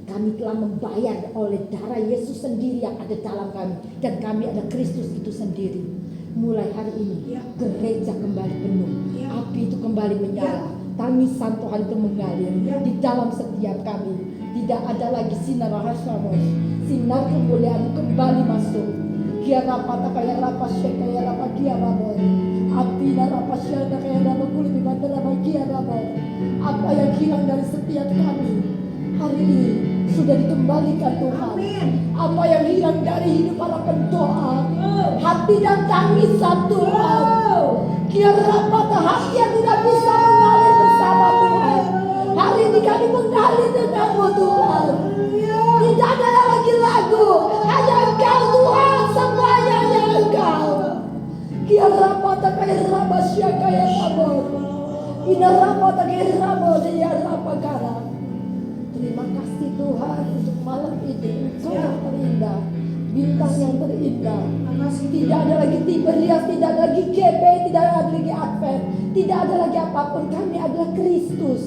kami telah membayar oleh darah Yesus sendiri yang ada dalam kami. Dan kami ada Kristus itu sendiri. Mulai hari ini gereja kembali penuh. Api itu kembali menyala. Tangisan Tuhan itu mengalir di dalam setiap kami. Tidak ada lagi sinar rahasiamos. Sinar kemuliaan kembali masuk. Kiara pata kaya rapas kaya rapas kiara boy. Api dan rapas kaya rapas kulit di mata rapas kiara boy. Apa yang hilang dari setiap kami hari ini sudah dikembalikan Tuhan. Apa yang hilang dari hidup para pendoa, hati dan tangisan Tuhan. Kiara pata hati yang tidak bisa mengalir bersama Tuhan. Hari ini kami mengalir denganmu Tuhan. Tidak ada lagi lagu, hanya Engkau Tuhan semuanya. kaya sabor. Ina rapa tagay ramo dia rapa kara. Terima kasih Tuhan untuk malam ini. Engkau yang terindah, bintang yang terindah. Tidak ada lagi Tiberias, tidak ada lagi GB, tidak ada lagi Advent, tidak ada lagi apapun. Kami adalah Kristus.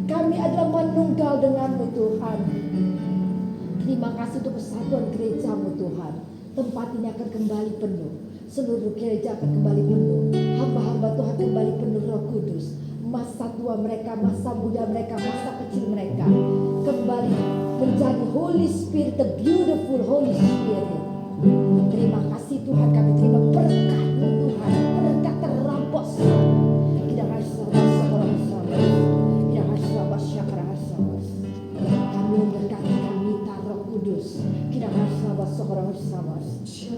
Kami adalah menunggal denganmu Tuhan. Terima kasih untuk persatuan gerejamu Tuhan. Tempat ini akan kembali penuh. Seluruh gereja akan kembali penuh. Hamba-hamba Tuhan kembali penuh Roh Kudus. Masa tua mereka, masa muda mereka, masa kecil mereka kembali menjadi Holy Spirit, the beautiful Holy Spirit. Terima kasih Tuhan, kami terima berkat-Mu Tuhan, berkat terampok. Tidak rasa seorang sama, tidak rasa kami memberkati kami Roh Kudus, tidak rasa seorang sama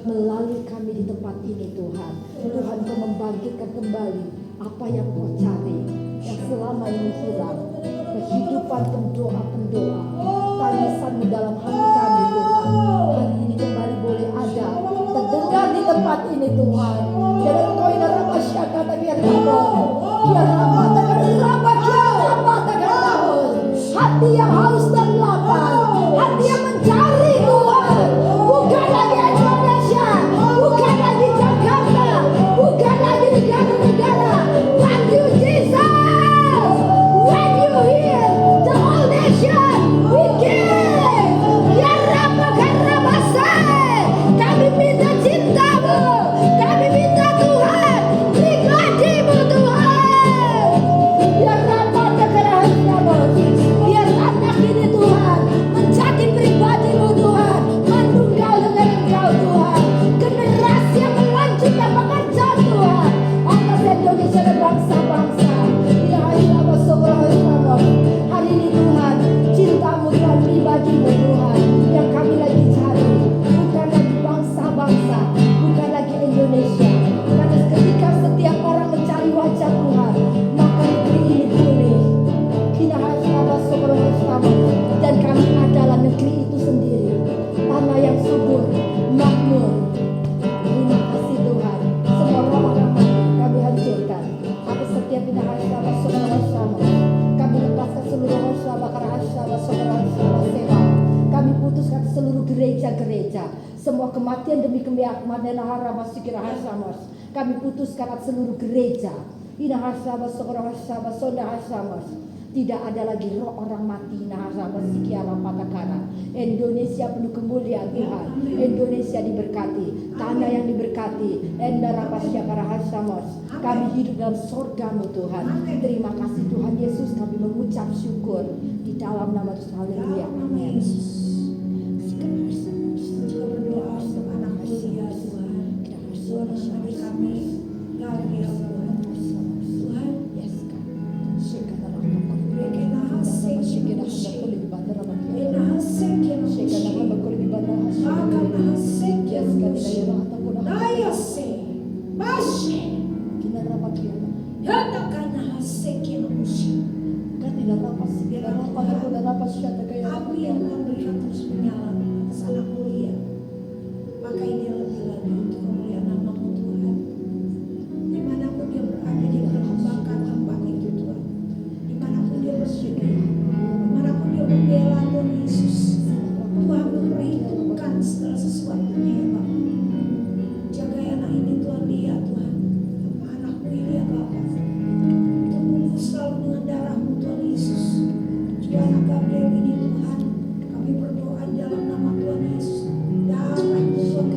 melalui kami di tempat ini Tuhan. Tuhan Kau membangkitkan kembali apa yang Kau cari, yang selama ini hilang. Kehidupan pendoa-pendoa, tangisan-Mu dalam hati kami Tuhan, hari ini kembali boleh ada, terdengar di tempat ini Tuhan. Dan Engkau yang ramah syakata biar hati yang haus dan lapar, hati yang mencari Tuhan, bukan lagi Indonesia, bukan lagi Jakarta, bukan lagi negara-negara. Thank you Jesus. When you hear the whole nation, we give. Ya Rabba Karabasa, kami minta cinta-Mu, kami minta Tuhan pribadi-Mu Tuhan. Ya Rabba Karabasa, biar anak ini Tuhan menjadi pribadi-Mu Tuhan, menunggal dengan Engkau Tuhan, generasi yang melanjutkan pekerjaan Tuhan atas Indonesia dan bangsa-bangsa. Ya Allah, hari ini Tuhan, cinta-Mu Tuhan, pribadi-Mu Tuhan yang kami lagi cari, bukan lagi bangsa-bangsa, bukan lagi Indonesia. Karena ketika setiap orang mencari wajah Tuhan, maka negeri ini pulih. Dan kami adalah negeri itu sendiri, tanah yang subur, makmur. Terima kasih Tuhan. Semua roh kami hancurkan. Tapi setiap kami lepaskan seluruh kami putuskan seluruh gereja-gereja, semua kematian demi kematian kami putuskan atas seluruh gereja. Tidak ada lagi roh orang mati. Indonesia penuh kemuliaan Tuhan. Indonesia diberkati, tanah yang diberkati. Kami hidup dalam surga-Mu Tuhan. Terima kasih Tuhan Yesus, kami mengucap syukur di dalam nama Yesus. Haleluya. Amin. Juga berdoa untuk anak mulia Tuhan. Tuhan bagi kami lagi ya Tuhan. Tuhan, mereka hasik api yang Tuhan berikan terus menyala atas anak mulia. Pakai dia lebih lagi untuk kemuliaan nama-Mu Tuhan. Dimanapun dia berada, dia mengembangkan hamba itu Tuhan. Dimanapun dia bersyukur, dimanapun dia membela Tuhan Yesus, Tuhan memperhitungkan segala sesuatunya ya Bapa. Jaga anak ini Tuhan, dia Tuhan, anak-anakmu ini ya Bapa. Tembus selalu dengan darah-Mu Tuhan Yesus. Juga anak Gabriel ini Tuhan, kami berdoa dalam nama Tuhan Yesus. Darah Tuhan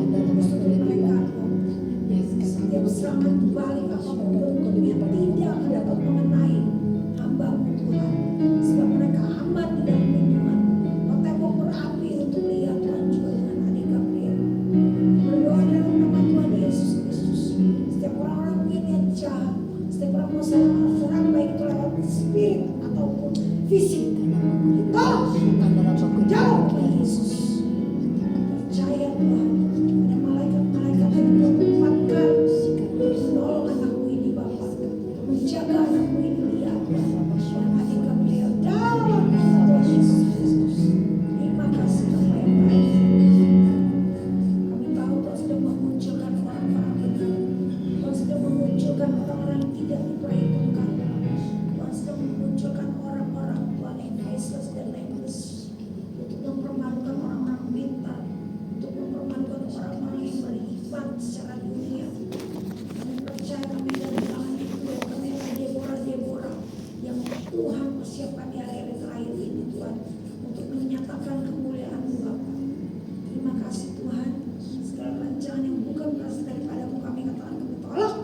jalan yang bukan berasal daripadamu kami katakan kami tolak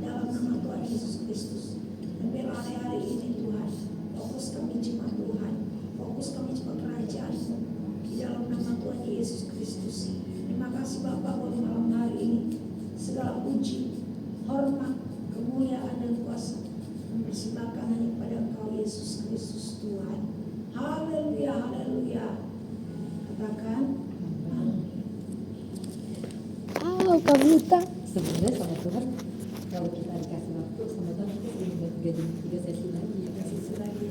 dalam nama Tuhan Yesus Kristus. Dan biar hari-hari ini Tuhan, fokus kami cuma Tuhan, fokus kami cuma kerajaan-Mu di dalam nama Tuhan Yesus Kristus. Terima kasih Bapak buat malam hari ini. Segala puji, hormat, kemuliaan dan kuasa mempersembahkan hanya kepada Engkau Yesus Kristus Tuhan. Haleluya, haleluya. Katakan amin. Kak Buta. Sebenarnya sama Tuhan, kalau kita dikasih waktu sama Tuhan, kita ingin gajah 3 sesi lagi ya, kasih lagi.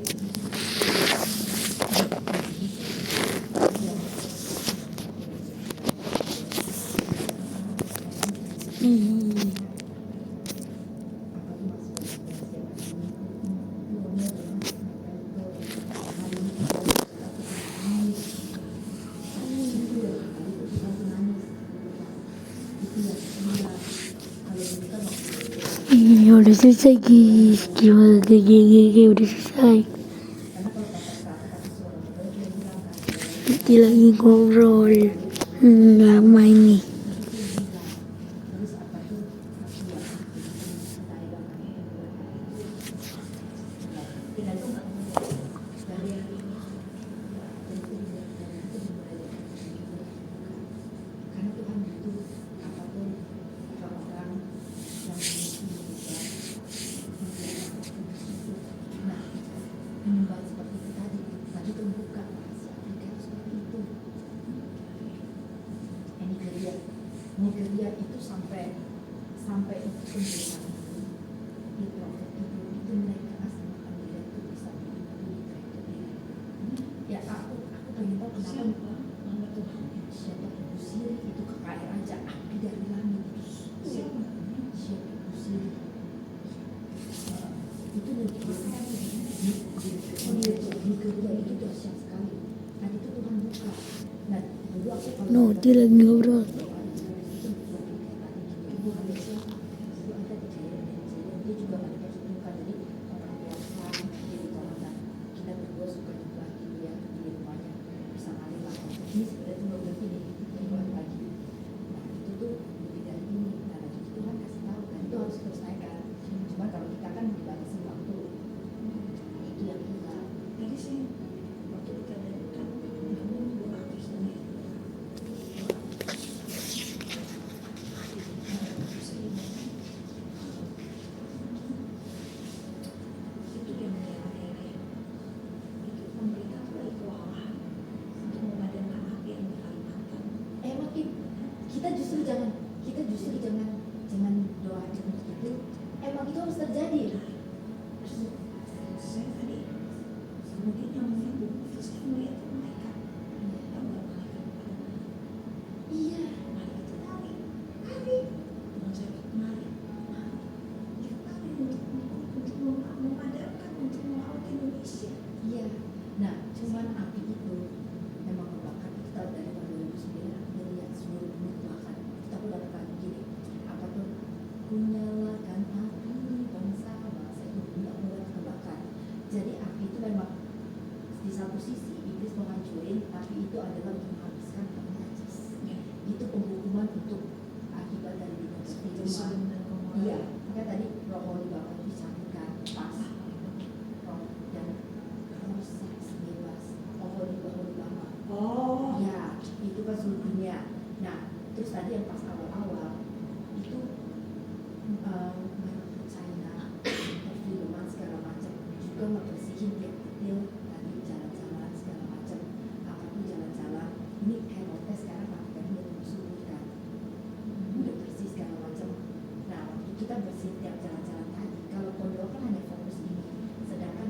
Iya udah selesai guys, gimana gigi udah selesai. Kita lagi ngobrol, lama ini. Dia itu sampai itu penjelasan di profet itu mereka asli dia itu bisa ya aku pengen tahu kenapa Nama Tuhan. siapa ibu siri itu ke air aja api dari langit siapa ibu siri itu lebih besar di kedua itu dahsyat sekali tadi itu Tuhan buka nah dulu aku No, dia lagi ngobrol. Tadi sih waktu kita datang, kamu juga habis ini. Itu yang merah-merah. Itu pemerintah lagi kewalahan untuk memadamkan api yang di Kalimantan. Emang kita justru jangan doa untuk itu emang itu harus terjadi Saya tadi mungkin yang melihat, terus saya melihat mereka. Tahu nggak mereka pada iya mari kita mari. Teman saya mari. Kita mari untuk memadamkan, untuk melaut Indonesia. iya nah cuman api itu memang membakar kita dari tahun 2009 melihat seluruh bumi terbakar kita udah kata gini apa tuh kunyalakan api bangsa-bangsa itu bumi mulai terbakar jadi api itu memang di satu sisi iblis mau hancurin tapi itu adalah untuk menghabiskan orang najis itu penghukuman untuk akibat dari dunia kejemahan iya makanya tadi roh di bawah dicampurkan pas roh dan harus seks bebas roh di bawah Oh, ya itu kan seluruh dunia nah terus tadi yang pas awal-awal itu China perfilman segala macam juga membersihin tiap detail tadi jalan-jalan segala macam apapun jalan-jalan ini Herodes sekarang pakai dia mensuburkan udah bersih segala macam nah waktu kita bersihin tiap jalan-jalan tadi kalau pondok kan hanya fokus ini sedangkan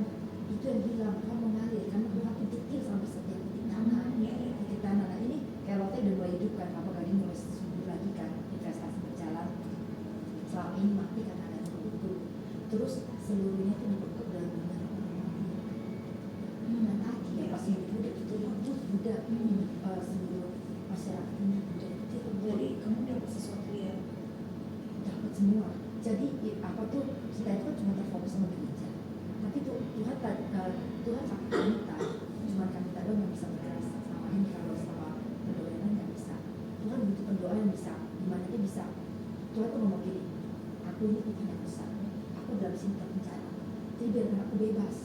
itu yang hilang kan mengalir karena Tuhan itu detail sampai setiap titik tanah titik tanah nah ini Herodes udah mulai hidupkan apakah dia mulai subur lagi kan investasi berjalan selama ini mati karena ada itu terus seluruhnya itu dibekuk dalam dunia nah tadi ya pas hidup muda itu rambut muda seluruh masyarakat ini muda itu jadi kamu dapat sesuatu yang dapat semua jadi apa tuh kita itu kan cuma terfokus sama gereja tapi tuh Tuhan sangat kita cuma kita doang yang bisa bergerak sama ini kalau sama pendoa yang nggak bisa Tuhan butuh pendoa yang bisa gimana dia Tuhan tuh ngomong gini, aku ini Tuhan yang besar, aku dalam sini terpenjara, jadi biarkan aku bebas.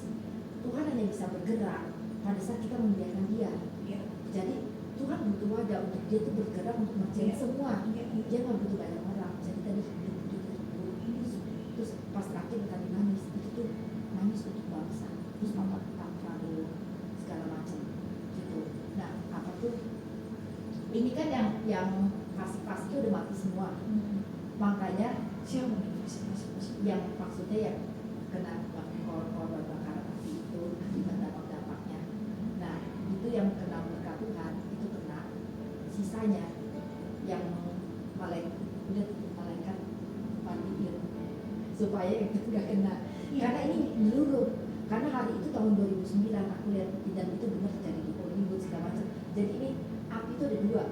Tuhan hanya bisa bergerak pada saat kita membiarkan dia. Ya. Jadi Tuhan butuh wadah untuk dia tuh bergerak untuk ngerjain Ya. semua. Ya. Dia nggak butuh banyak orang. Jadi tadi terus pas terakhir tadi nangis, itu tuh nangis untuk bangsa, terus Pak Prabowo segala macam gitu. Nah apa tuh? Ini kan yang pasti udah mati semua. Makanya Siapa nih? Siapa? yang maksudnya yang kena korban bakaran api itu akibat dampak-dampaknya. Nah itu yang kena berkat Tuhan, itu kena. Sisanya yang malaikat pandiin supaya itu nggak kena. Karena ini menyeluruh. Karena hari itu tahun 2009 aku lihat dan itu benar terjadi di Hollywood segala macam. Jadi ini api itu ada dua.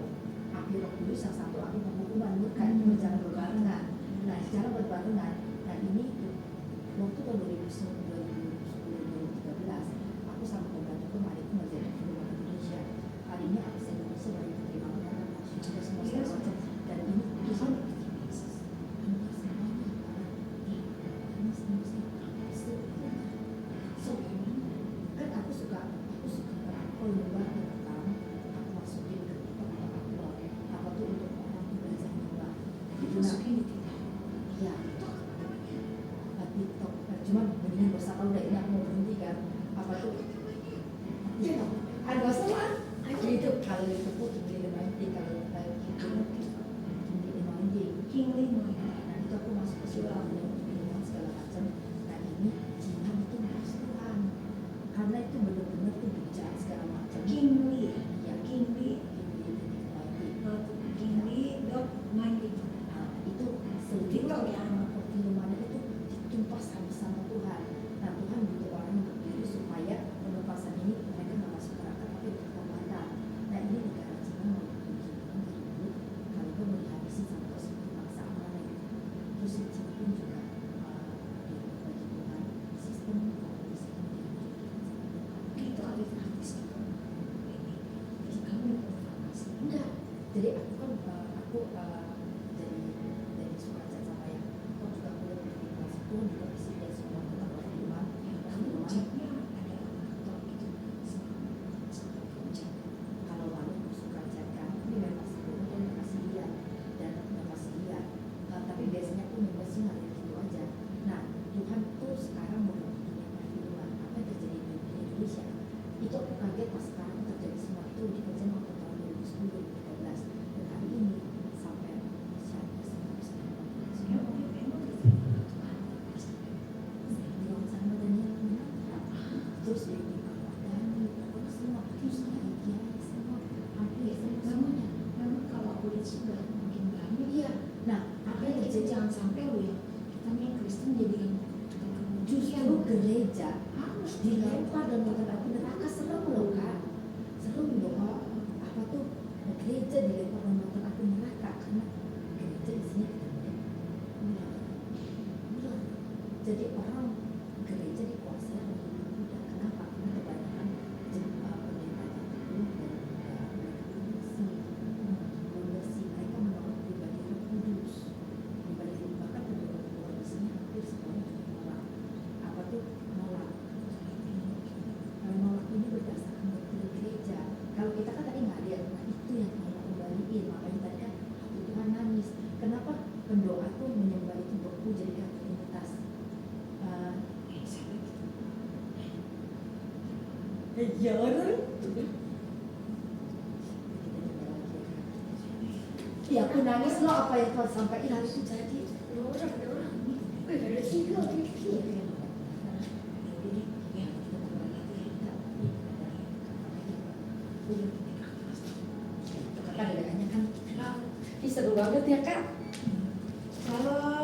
Api Roh Kudus, yang satu api penghukuman murka, itu berjalan berbarengan. Nah secara berbarengan, nah ini waktu tahun 2010-2013 aku sama pembantu kemarin itu menjadi film Indonesia. Hari ini artis Indonesia banyak terima penghargaan nasional semua segala macam. Dan ini Tuhan kan aku suka kalau membuat rekam aku masukin ke TikTok atau upload apa tuh untuk orang tuh belajar membuat itu. Nah ya TikTok cuman mendingan gak usah tahu udah ini aku mau berhenti kan apa tuh ya ada masalah itu kalau itu pun beli romantik kalau itu beli romantik nah itu aku masuk ke surah dengan segala macam. Nah ini Cina itu masuk Tuhan karena itu benar-benar tuh bijak segala macam. Ya itu TikTok ya. perfilmannya itu ditumpah sama Tuhan. Nah Tuhan butuh orang yang berdiri supaya penumpasan ini mereka nggak masuk neraka tapi bertombatan. Nah ini negara Cina mau ditunjukkan dulu kalau gue mau dihabisi sama seperti bangsa mana itu. Terus di Cina pun juga bagi Tuhan sistem komunis ini Itu ada gratis itu. Jadi kamu informasi. enggak. Jadi aku kan jadi suka chat sama yang kok juga aku udah berpikir Tuhan juga bisa lihat semua tentang firman. Kamu chatnya ada atau gitu sama chat. Kalau malu aku suka chat kan, ini memang masih belum kan masih lihat dan masih lihat. Tapi biasanya aku membahasnya hal yang gitu aja. Nah Tuhan tuh sekarang mau dunia perfilman apa yang terjadi di Indonesia itu aku kaget pas sekarang terjadi semua itu dikerjain waktu tahun 2010-2013 dan hari ini sampai siapa Ya, memang bilang sama Daniel terus dia bilang Daniel pokoknya semua terus dia semua hampir semuanya. memang kalau aku lihat sudah makin banyak. Iya. Nah apa yang Makanya kita terjadi jangan sampai lo ya kita nih Kristen jadi yang justru gereja harus dilempar dan makan api neraka. Serem loh kan, serem loh apa tuh gereja dilempar dan makan api neraka karena gereja di sini bilang jadi orang gereja dikuasai oleh muda. Kenapa? Karena kebanyakan pendetanya itu dan bersih mereka menolak pribadi Roh Kudus pribadi bahkan pendeta di sini hampir semuanya menolak apa tuh nolak ini berdasarkan doktrin gereja. Kalau kita kan tadi nggak lihat, nah itu yang mau kembaliin. Makanya tadi kan hati Tuhan nangis. Kenapa pendoa tuh menyembah itu beku jadikan trinitas? Ya orang. Ya aku nangis loh apa yang Tuhan sampaikan harus terjadi. Ada orang. Ada tiga. Kan seru banget ya Kak. kalau